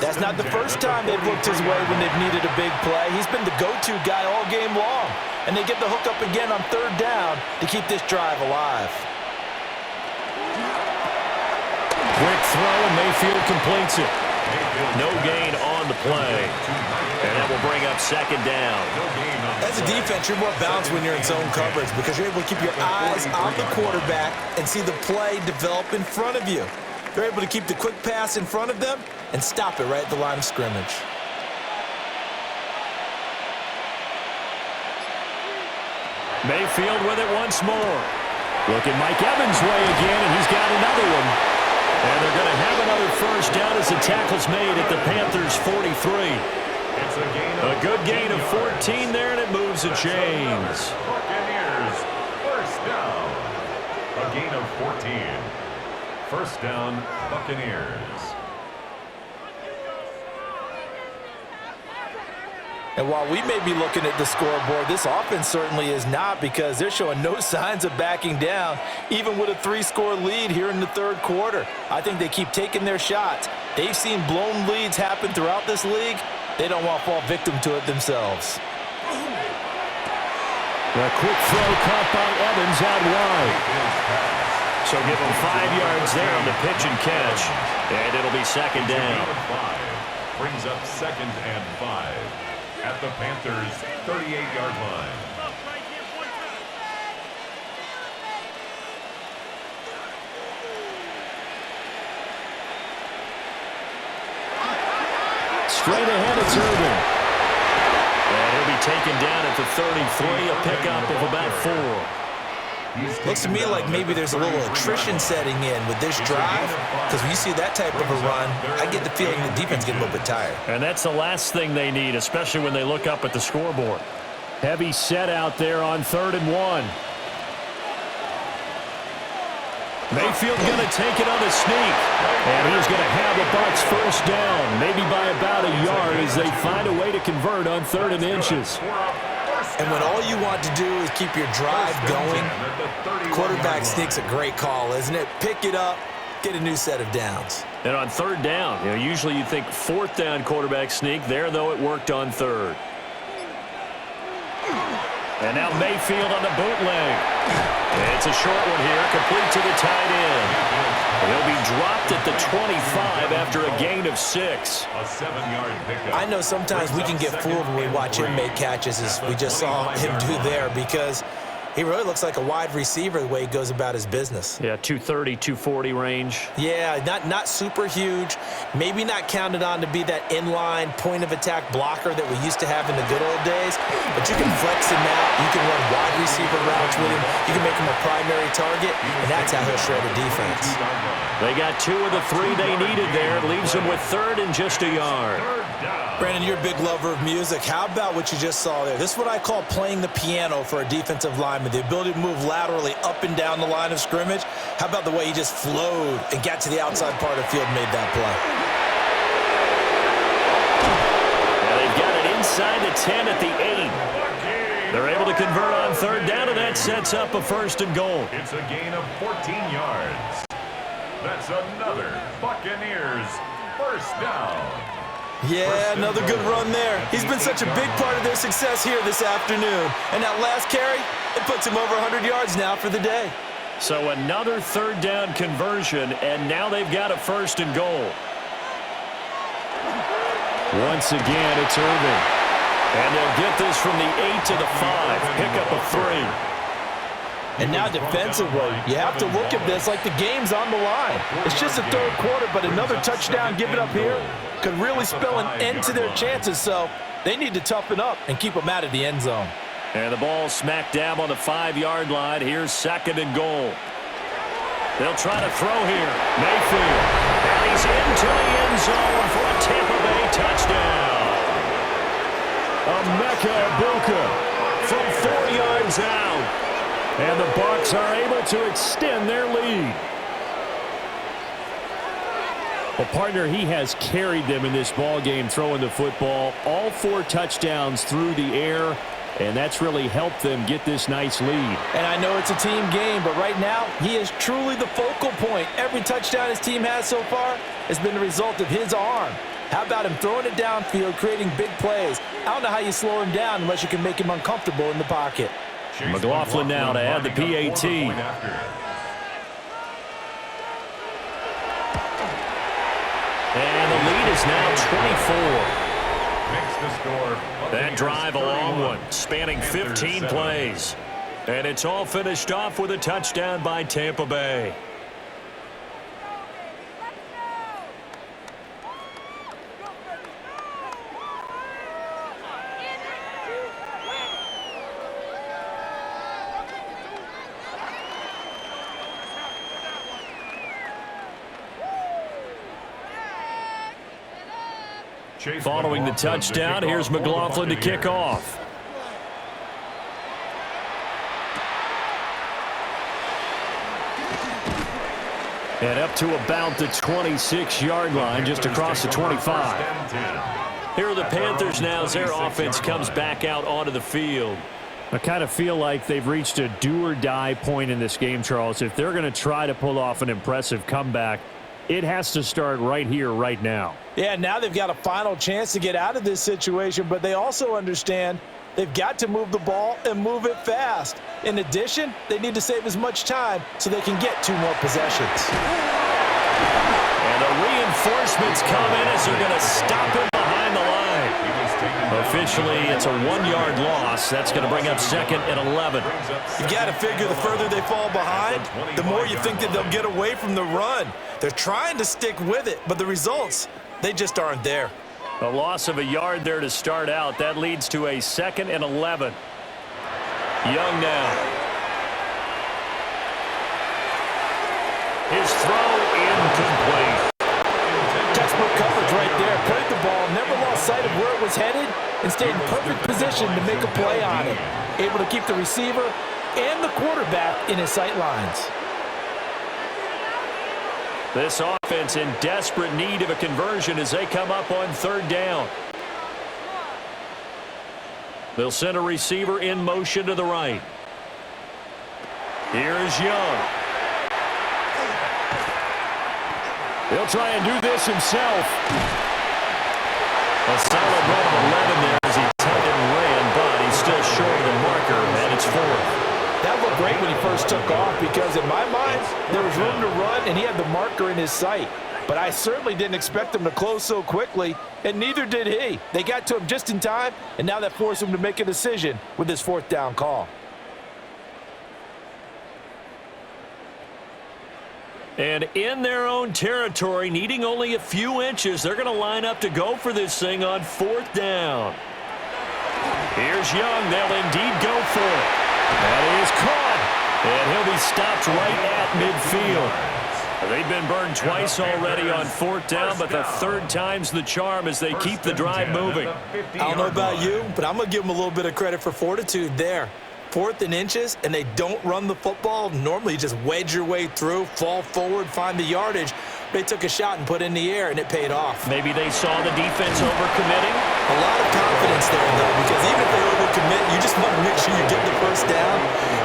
B: That's not the first time they've looked his way when they've needed a big play. He's been the go-to guy all game long. And they get the hook up again on 3rd down to keep this drive alive.
E: Quick throw, and Mayfield completes it. No gain on the play. And that will bring up 2nd down.
B: As a defense, you're more balanced when you're in zone coverage because you're able to keep your eyes on the quarterback and see the play develop in front of you. They're able to keep the quick pass in front of them and stop it right at the line of scrimmage.
E: Mayfield with it once more. Looking Mike Evans' way again, and he's got another one. And they're going to have another 1st down as the tackle's made at the Panthers' 43. A good gain of 14 there, and it moves the chains.
C: Buccaneers, 1st down. A gain of 14. 1st down, Buccaneers.
B: And while we may be looking at the scoreboard, this offense certainly is not because they're showing no signs of backing down, even with a 3-score lead here in the 3rd quarter. I think they keep taking their shots. They've seen blown leads happen throughout this league. They don't want to fall victim to it themselves.
E: A quick throw caught by Evans out wide. So give them 5 yards there on the pitch and catch. And it'll be 2nd down.
C: Brings up 2nd and 5 at the Panthers' 38-yard line.
E: Straight ahead, it's Irvin. And he'll be taken down at the 33, a pickup of about 4.
B: Looks to me like maybe there's a little attrition setting in with this drive, because when you see that type of a run, I get the feeling the defense getting a little bit tired.
E: And that's the last thing they need, especially when they look up at the scoreboard. Heavy set out there on 3rd and 1. Mayfield going to take it on the sneak. And he's going to have the Bucs 1st down, maybe by about a yard as they find a way to convert on 3rd and inches.
B: And when all you want to do is keep your drive going, quarterback sneak's a great call, isn't it? Pick it up, get a new set of downs.
E: And on 3rd down, usually you think 4th down quarterback sneak. There, though, it worked on 3rd. And now Mayfield on the bootleg. It's a short one here, complete to the tight end. He'll be dropped at the 25 after a gain of 6.
C: A 7-yard pickup.
B: I know sometimes we can get fooled when we watch him make catches, as we just saw him do there, because he really looks like a wide receiver the way he goes about his business.
E: Yeah, 230, 240 range.
B: Yeah, not super huge. Maybe not counted on to be that inline point-of-attack blocker that we used to have in the good old days. But you can flex him out. You can run wide receiver routes with him. You can make him a primary target, and that's how he'll shred a defense.
E: They got 2 of the 3 they needed there. Leaves them with 3rd and just a yard.
B: Brandon, you're a big lover of music. How about what you just saw there? This is what I call playing the piano for a defensive lineman, the ability to move laterally up and down the line of scrimmage. How about the way he just flowed and got to the outside part of the field and made that play?
E: Now they've got it inside the 10 at the 8. They're able to convert on 3rd down, and that sets up a 1st and goal.
C: It's a gain of 14 yards. That's another Buccaneers 1st down.
B: Yeah, another good run there. He's been such a big part of their success here this afternoon. And that last carry, it puts him over 100 yards now for the day.
E: So another 3rd down conversion, and now they've got a 1st and goal. Once again, it's Irvin. And they'll get this from the 8 to the 5. Pickup of 3.
B: And now defensively, you have to look at this like the game's on the line. It's just the third quarter, but another touchdown given up here could really spell an end to their chances, so they need to toughen up and keep them out of the end zone.
E: And the ball smack dab on the 5-yard line. Here's 2nd and goal. They'll try to throw here. Mayfield. And he's into the end zone for a Tampa Bay touchdown.
D: Emeka Egbuka from 4 yards out. And the Bucs are able to extend their lead. Well, partner, he has carried them in this ball game throwing the football. All 4 touchdowns through the air. And that's really helped them get this nice lead.
B: And I know it's a team game, but right now, he is truly the focal point. Every touchdown his team has so far has been the result of his arm. How about him throwing it downfield, creating big plays? I don't know how you slow him down unless you can make him uncomfortable in the pocket.
E: McLaughlin now to add the PAT. And the lead is now 24. That drive, a long one, spanning 15 plays. And it's all finished off with a touchdown by Tampa Bay. Following the touchdown, here's McLaughlin to kick off. And up to about the 26-yard line, just across the 25. Here are the Panthers now as their offense comes back out onto the field.
D: I kind of feel like they've reached a do-or-die point in this game, Charles. If they're going to try to pull off an impressive comeback, it has to start right here, right now.
B: Yeah, now they've got a final chance to get out of this situation, but they also understand they've got to move the ball and move it fast. In addition, they need to save as much time so they can get 2 more possessions.
E: And the reinforcements come in as they're going to stop him behind the line. Officially, it's a 1-yard loss. That's going to bring up 2nd and 11.
B: You got to figure the further they fall behind, the more you think that they'll get away from the run. They're trying to stick with it, but the results, they just aren't there.
E: A loss of a yard there to start out. That leads to a 2nd and 11. Young now. His throw incomplete.
B: Textbook coverage right there. Played the ball, never lost sight of where it was headed, and stayed in perfect position to make a play on it. Able to keep the receiver and the quarterback in his sight lines.
E: This offense in desperate need of a conversion as they come up on 3rd down. They'll send a receiver in motion to the right. Here's Young.
D: He'll try and do this himself.
E: A solid run of 11 there as he tugged and ran, but he's still short of the marker, and it's 4th.
B: That looked great when he first took off because, in my mind, there was room to run and he had the marker in his sight. But I certainly didn't expect him to close so quickly, and neither did he. They got to him just in time, and now that forced him to make a decision with his 4th down call.
E: And in their own territory, needing only a few inches, they're going to line up to go for this thing on 4th down. Here's Young. They'll indeed go for it. That is caught, and he'll be stopped right at midfield. They've been burned twice already on 4th down, but the 3rd time's the charm as they keep the drive moving.
B: I don't know about you, but I'm going to give them a little bit of credit for fortitude there. 4th and inches, and they don't run the football. Normally, you just wedge your way through, fall forward, find the yardage. They took a shot and put it in the air, and it paid off.
E: Maybe they saw the defense overcommitting.
B: A lot of confidence there, though, because even if they overcommit, you just want to make sure you get the first down.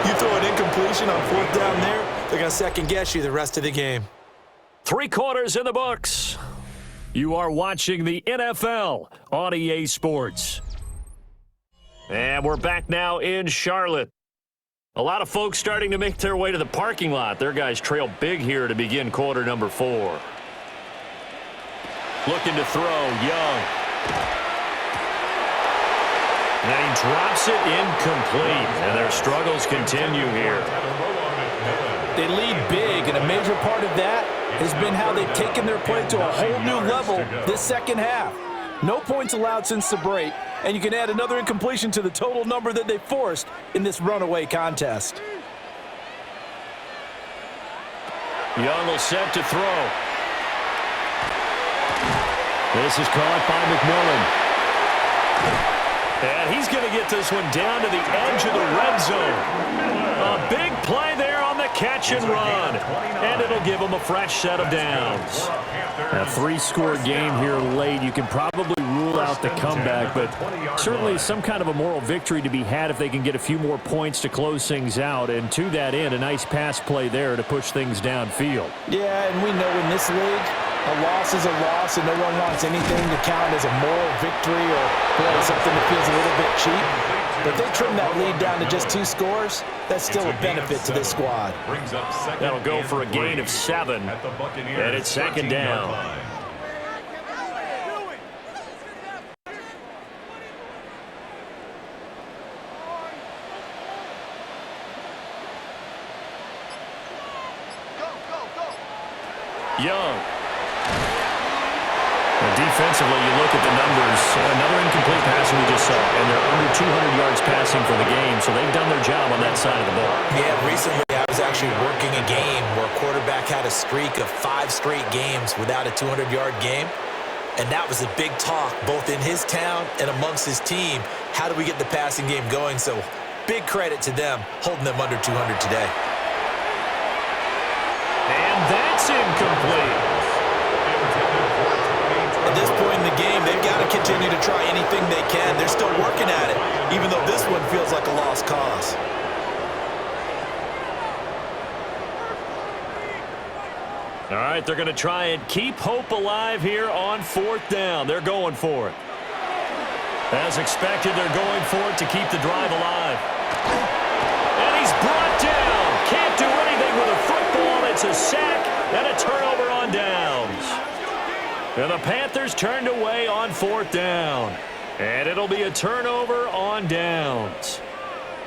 B: You throw an incompletion on 4th down there, they're going to second-guess you the rest of the game.
E: 3 quarters in the books. You are watching the NFL on EA Sports. And we're back now in Charlotte. A lot of folks starting to make their way to the parking lot. Their guys trail big here to begin quarter number 4. Looking to throw, Young.
A: And he drops it incomplete. And their struggles continue here.
B: They lead big, and a major part of that has been how they've taken their play to a whole new level this second half. No points allowed since the break, and you can add another incompletion to the total number that they forced in this runaway contest.
A: Young will set to throw. This is caught by McMillan. And he's going to get this one down to the edge of the red zone. A big play there on the catch and run. And it'll give him a fresh set of downs.
E: A three-score game here late. You can probably rule out the comeback, but certainly some kind of a moral victory to be had if they can get a few more points to close things out. And to that end, a nice pass play there to push things downfield.
B: Yeah, and we know in this league, a loss is a loss, and no one wants anything to count as a moral victory or something that feels a little bit cheap. But if they trim that lead down to just 2 scores, that's still a benefit to this squad.
A: That'll go for a gain of 7. And it's second down. Young. Defensively, you look at the numbers. Another incomplete pass we just saw, and they're under 200 yards passing for the game, so they've done their job on that side of the ball.
B: Yeah, recently I was actually working a game where a quarterback had a streak of 5 straight games without a 200-yard game, and that was a big talk both in his town and amongst his team. How do we get the passing game going? So big credit to them holding them under 200 today.
A: And that's incomplete.
B: At this point in the game, they've got to continue to try anything they can. They're still working at it, even though this one feels like a lost cause.
A: All right, they're going to try and keep hope alive here on 4th down. They're going for it. As expected, they're going for it to keep the drive alive. And he's brought down. Can't do anything with a football. It's a sack and a turnover on downs. And the Panthers turned away on 4th down. And it'll be a turnover on downs.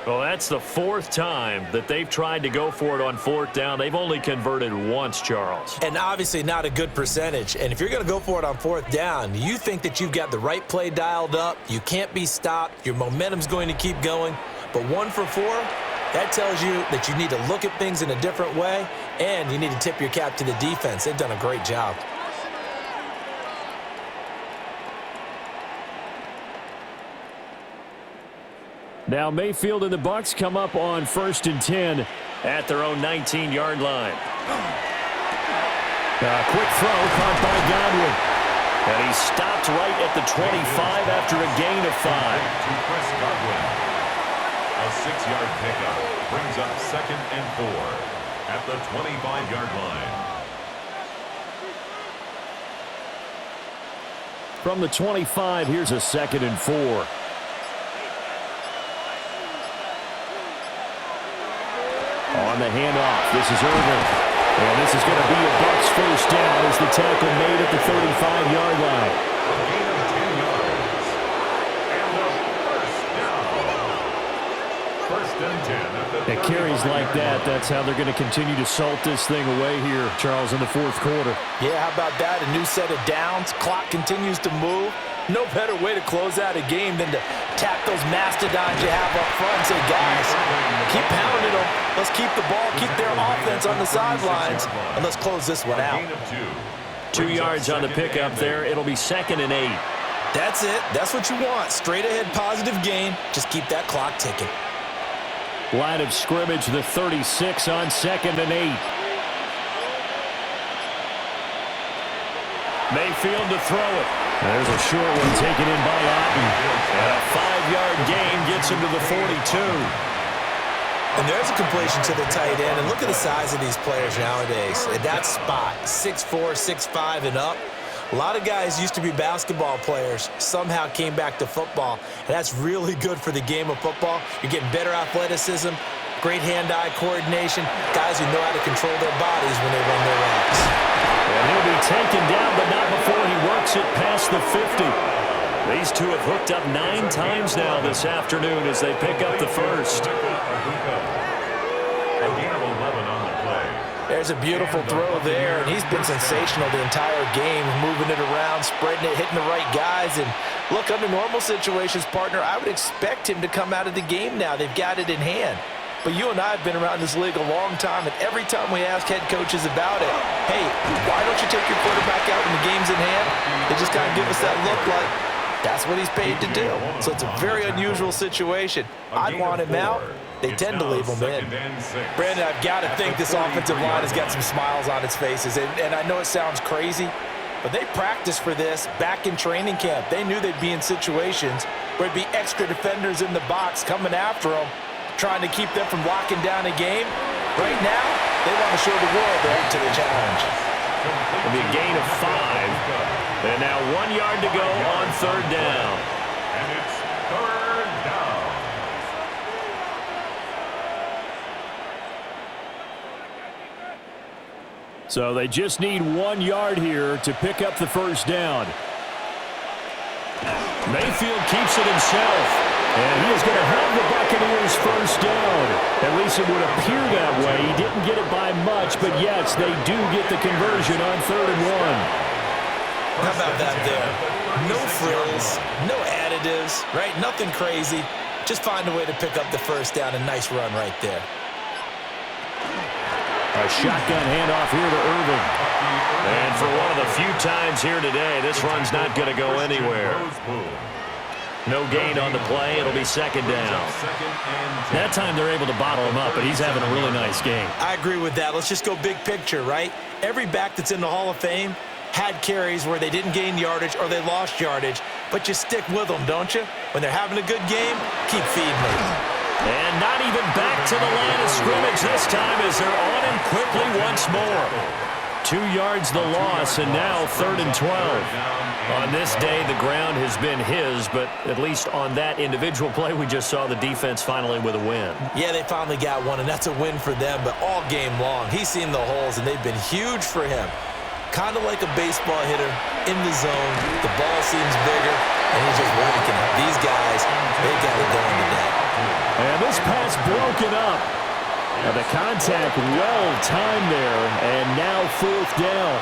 A: Well, that's the 4th time that they've tried to go for it on 4th down. They've only converted once, Charles.
B: And obviously not a good percentage. And if you're going to go for it on 4th down, you think that you've got the right play dialed up. You can't be stopped. Your momentum's going to keep going. But 1 for 4, that tells you that you need to look at things in a different way, and you need to tip your cap to the defense. They've done a great job.
E: Now Mayfield and the Bucs come up on 1st and 10
A: at their own 19-yard line.
E: Quick throw caught by Godwin.
A: And he stopped right at the 25 after a gain of 5.
C: To Chris Godwin. A 6-yard pickup brings up 2nd and 4 at the 25-yard line.
E: From the 25, here's a 2nd and 4. On the handoff, this is Irvin. And this is going to be a Bucs first down as the tackle made at the 35-yard line.
C: A gain of 10 yards. And a first down. 1st and 10 at the
E: It carries like that. That's how they're going to continue to salt this thing away here, Charles, in the 4th quarter.
B: Yeah, how about that? A new set of downs. Clock continues to move. No better way to close out a game than to tap those mastodons you have up front and say, guys, keep pounding them. Let's keep the ball, keep their offense on the sidelines, and let's close this one out.
A: 2 yards on the pickup there. It'll be 2nd and 8.
B: That's it. That's what you want. Straight ahead positive gain. Just keep that clock ticking.
E: Line of scrimmage, the 36 on 2nd and 8.
A: Mayfield to throw it.
E: There's a short one taken in by Otten.
A: And a 5-yard gain gets him to the 42.
B: And there's a completion to the tight end. And look at the size of these players nowadays. At that spot, 6'4", 6'5", and up. A lot of guys used to be basketball players, somehow came back to football. And that's really good for the game of football. You're getting better athleticism, great hand-eye coordination, guys who know how to control their bodies when they run their routes.
A: And he'll be taken down, but not before he works it past the 50. These two have hooked up 9 times now this afternoon as they pick up the first.
B: There's a beautiful throw there, and he's been sensational the entire game, moving it around, spreading it, hitting the right guys. And look, under normal situations, partner, I would expect him to come out of the game now. They've got it in hand. But you and I have been around this league a long time, and every time we ask head coaches about it, hey, why don't you take your quarterback out when the game's in hand? They just kind of give us that look like that's what he's paid to do. So it's a very unusual situation. I'd want him out. They tend to leave him in. Brandon, I've got to think this offensive line has got some smiles on its faces. And I know it sounds crazy, but they practiced for this back in training camp. They knew they'd be in situations where there'd be extra defenders in the box coming after them, trying to keep them from locking down a game. Right now, they want to show the world they're up to the challenge.
A: It'll be a gain of 5. And now 1 yard to go on 3rd down.
C: And it's 3rd down.
A: So they just need 1 yard here to pick up the first down. Mayfield keeps it himself. And he is going to have the Buccaneers first down. At least it would appear that way. He didn't get it by much, but yes, they do get the conversion on 3rd and 1.
B: How about that there? No frills, no additives, right? Nothing crazy. Just find a way to pick up the first down. A nice run right there.
A: A shotgun handoff here to Irvin. And for one of the few times here today, this run's not going to go anywhere. No gain on the play. It'll be 2nd down. That time they're able to bottle him up, but he's having a really nice game.
B: I agree with that. Let's just go big picture, right? Every back that's in the Hall of Fame had carries where they didn't gain yardage or they lost yardage, but you stick with them, don't you? When they're having a good game, keep feeding them.
A: And not even back to the line of scrimmage this time as they're on him quickly once more. 2 yards the loss, and now 3rd and 12. On this day, the ground has been his, but at least on that individual play, we just saw the defense finally with a win.
B: Yeah, they finally got one, and that's a win for them, but all game long, he's seen the holes, and they've been huge for him. Kind of like a baseball hitter in the zone. The ball seems bigger, and he's just whacking it. These guys, they got it going today.
A: And this pass broken up. The contact well-timed there, and now 4th down.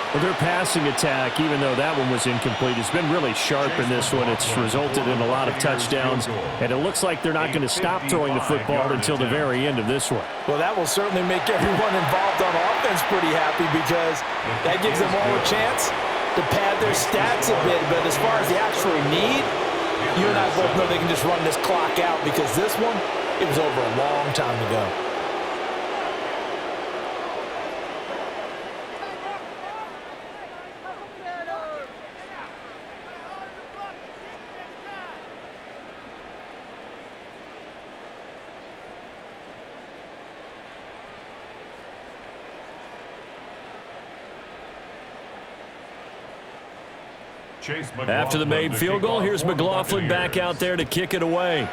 A: Well, their passing attack, even though that one was incomplete, has been really sharp in this one. It's resulted in a lot of touchdowns, and it looks like they're not going to stop throwing the football until the very end of this one.
B: Well, that will certainly make everyone involved on offense pretty happy because that gives them all a chance to pad their stats a bit. But as far as the actual need, you and I both know they can just run this clock out because this one, it was over a long time ago.
A: After the made field goal, here's McLaughlin back out there to kick it away.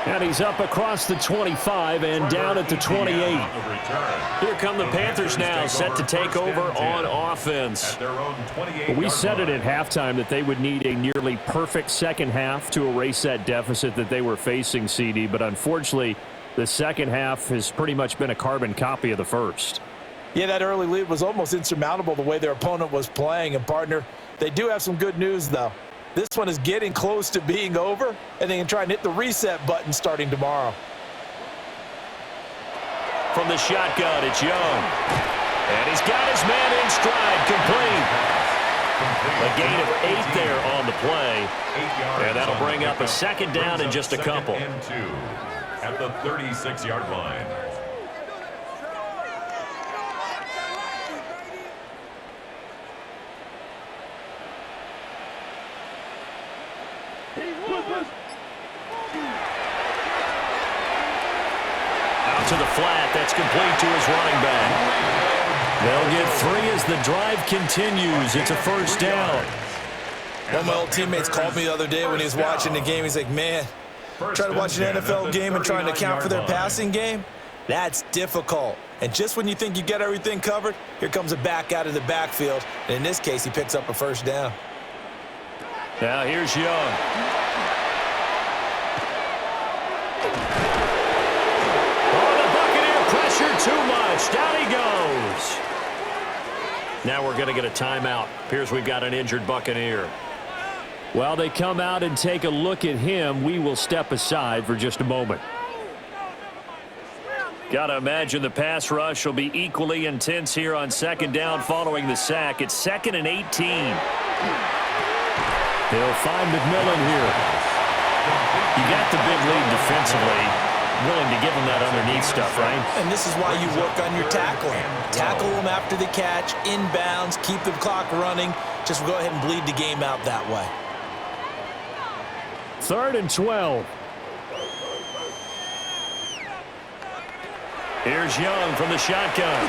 A: And he's up across the 25 and down at the 28. Here come the Panthers now, set to take over on offense. We said it at halftime that they would need a nearly perfect second half to erase that deficit that they were facing, CD, but unfortunately, the second half has pretty much been a carbon copy of the first.
B: Yeah, that early lead was almost insurmountable the way their opponent was playing. And, partner, they do have some good news, though. This one is getting close to being over, and they can try and hit the reset button starting tomorrow.
A: From the shotgun, it's Young. And he's got his man in stride, complete. A gain of 8 there on the play. And that'll bring up a 2nd down in just a couple.
C: At the 36-yard line.
A: Out to the flat. That's complete to his running back. They'll get 3 as the drive continues. It's a 1st down.
B: One of my old teammates called me the other day when he was watching the game. He's like, man, trying to watch an NFL game and trying to account for their passing game, that's difficult. And just when you think you get everything covered, here comes a back out of the backfield. And in this case, he picks up a first down.
E: Now here's Young. Oh, the Buccaneer pressure too much. Down he goes. Now we're going to get a timeout. Appears we've got an injured Buccaneer. While they come out and take a look at him, we will step aside for just a moment. Got to imagine the pass rush will be equally intense here on second down following the sack. It's 2nd and 18. They'll find McMillan here. You got the big lead defensively. Willing to give him that underneath stuff, right?
B: And this is why you work on your tackling. Tackle them after the catch, inbounds, keep the clock running. Just go ahead and bleed the game out that way.
E: 3rd and 12. Here's Young from the shotgun.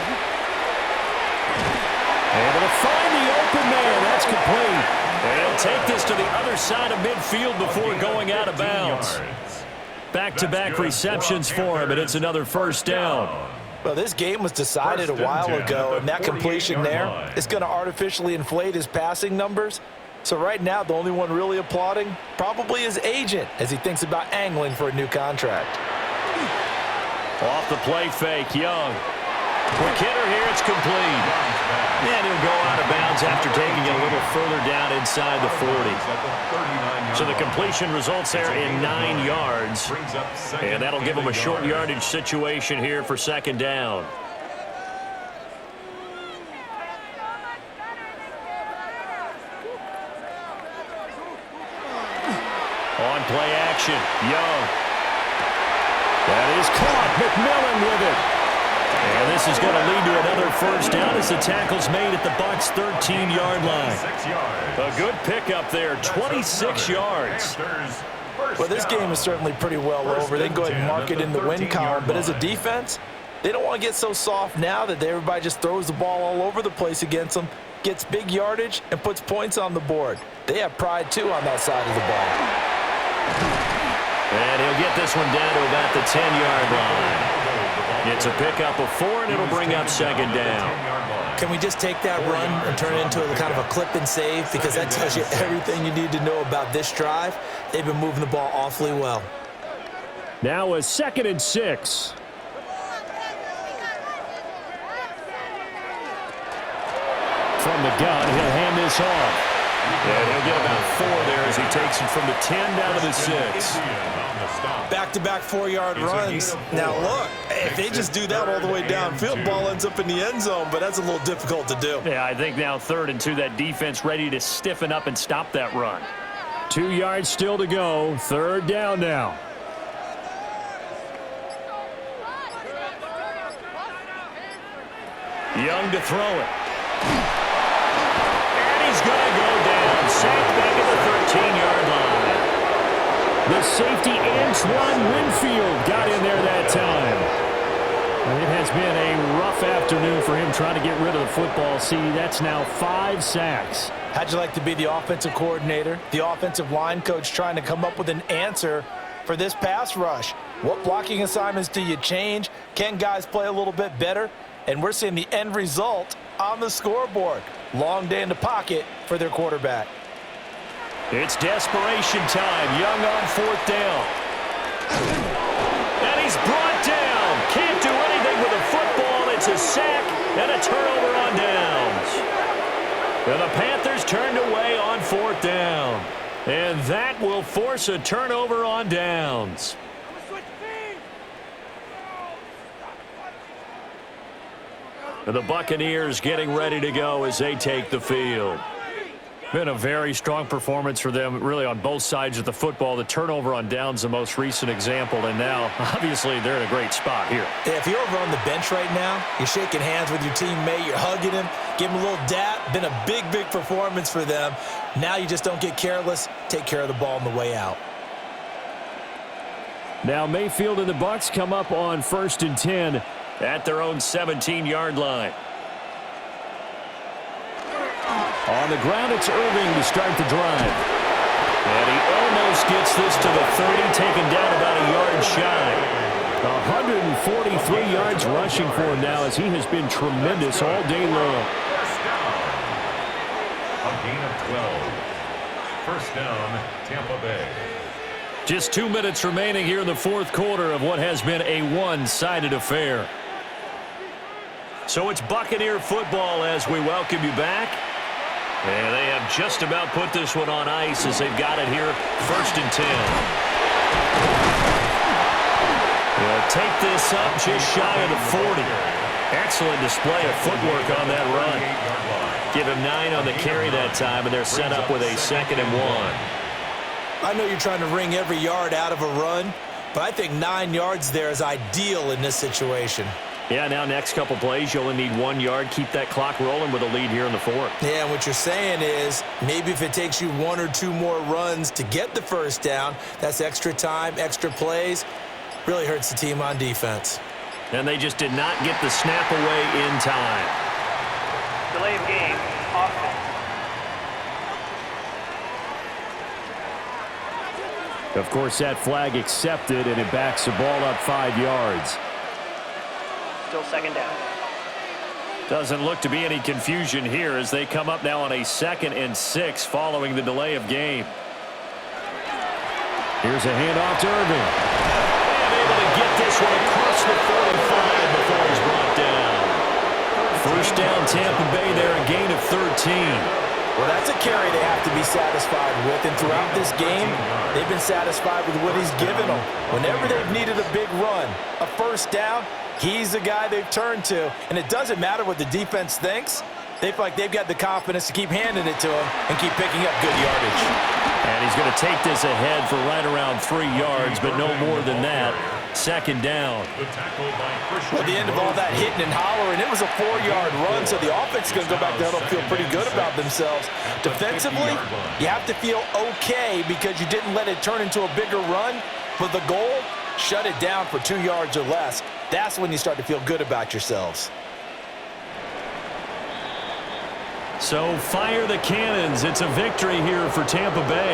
E: Able to find the open man. That's complete. And he'll take this to the other side of midfield before going out of bounds. Back-to-back receptions for him, and it's another first down.
B: Well, this game was decided a while ago, and that completion there is going to artificially inflate his passing numbers. So right now, the only one really applauding probably his agent as he thinks about angling for a new contract.
E: Off the play fake, Young. Quick hitter here, it's complete. And he'll go out of bounds after taking it a little further down inside the 40. So the completion results there in 9 yards. And that'll give him a short yardage situation here for second down. On play action, Young. That is caught. McMillan with it. And this is going to lead to another first down as the tackle's made at the Bucs' 13-yard line. A good pickup there, 26 yards.
B: Well, this game is certainly pretty well over. They can go ahead and mark it in the win column. But as a defense, they don't want to get so soft now that everybody just throws the ball all over the place against them, gets big yardage, and puts points on the board. They have pride, too, on that side of the ball.
E: And he'll get this one down to about the 10-yard line. It's a pickup of 4, and it'll bring up second down.
B: Can we just take that run and turn it into a kind of a clip and save? Because that tells you everything you need to know about this drive. They've been moving the ball awfully well.
E: Now a 2nd and 6. From the gun, he'll hand this off. And he'll get about 4 there as he takes it from the 10 down to the 6.
B: Back-to-back 4-yard runs. Now, look, if they just do that all the way downfield, ball ends up in the end zone, but that's a little difficult to do.
E: Yeah, I think now 3rd and 2, that defense ready to stiffen up and stop that run. 2 yards still to go. 3rd down now. Young to throw it. And he's going to go down. Sacked back at the 13-yard line. The safety, Antoine Winfield, got in there that time. It has been a rough afternoon for him trying to get rid of the football. See, that's now 5 sacks.
B: How'd you like to be the offensive coordinator, the offensive line coach trying to come up with an answer for this pass rush? What blocking assignments do you change? Can guys play a little bit better? And we're seeing the end result on the scoreboard. Long day in the pocket for their quarterback.
E: It's desperation time. Young on 4th down. And he's brought down. Can't do anything with a football. It's a sack and a turnover on downs. And the Panthers turned away on 4th down. And that will force a turnover on downs. And the Buccaneers getting ready to go as they take the field. Been a very strong performance for them, really, on both sides of the football. The turnover on downs, the most recent example, and now, obviously, they're in a great spot here.
B: Yeah, if you're over on the bench right now, you're shaking hands with your teammate, you're hugging him, give him a little dap. Been a big, big performance for them. Now you just don't get careless. Take care of the ball on the way out.
E: Now Mayfield and the Bucs come up on 1st and 10 at their own 17-yard line. On the ground, it's Irving to start the drive. And he almost gets this to the 30, taken down about a yard shy.
D: 143 yards rushing for him now as he has been tremendous all day long.
C: First down. A gain of 12. First down, Tampa Bay.
E: Just 2 minutes remaining here in the fourth quarter of what has been a one-sided affair.
A: So it's Buccaneer football as we welcome you back. And they have just about put this one on ice as they've got it here, 1st and 10. They'll take this up just shy of the 40. Excellent display of footwork on that run. Give him 9 on the carry that time, and they're set up with a 2nd and 1.
B: I know you're trying to wring every yard out of a run, but I think 9 yards there is ideal in this situation.
A: Yeah, now next couple plays, you only need 1 yard. Keep that clock rolling with a lead here in the 4th.
B: Yeah, and what you're saying is maybe if it takes you 1 or 2 more runs to get the first down, that's extra time, extra plays. Really hurts the team on defense.
A: And they just did not get the snap away in time.
H: Delay of game, offense.
D: Of course, that flag accepted, and it backs the ball up 5 yards.
H: Still 2nd down.
A: Doesn't look to be any confusion here as they come up now on a 2nd and 6 following the delay of game.
D: Here's a handoff to Irving.
A: And able to get this one across the 45 before he's brought down. First down, Tampa Bay there, a gain of 13.
B: Well, that's a carry they have to be satisfied with, and throughout this game, they've been satisfied with what he's given them. Whenever they've needed a big run, a first down, he's the guy they've turned to, and it doesn't matter what the defense thinks. They feel like they've got the confidence to keep handing it to him and keep picking up good yardage.
A: And he's going to take this ahead for right around 3 yards, but no more than that. 2nd down.
B: Well, at the end of all that hitting and hollering, it was a 4-yard run, so the offense is going to go back to huddle, feel pretty good about themselves. Defensively, you have to feel okay because you didn't let it turn into a bigger run, but the goal, shut it down for 2 yards or less. That's when you start to feel good about yourselves.
A: So fire the cannons. It's a victory here for Tampa Bay.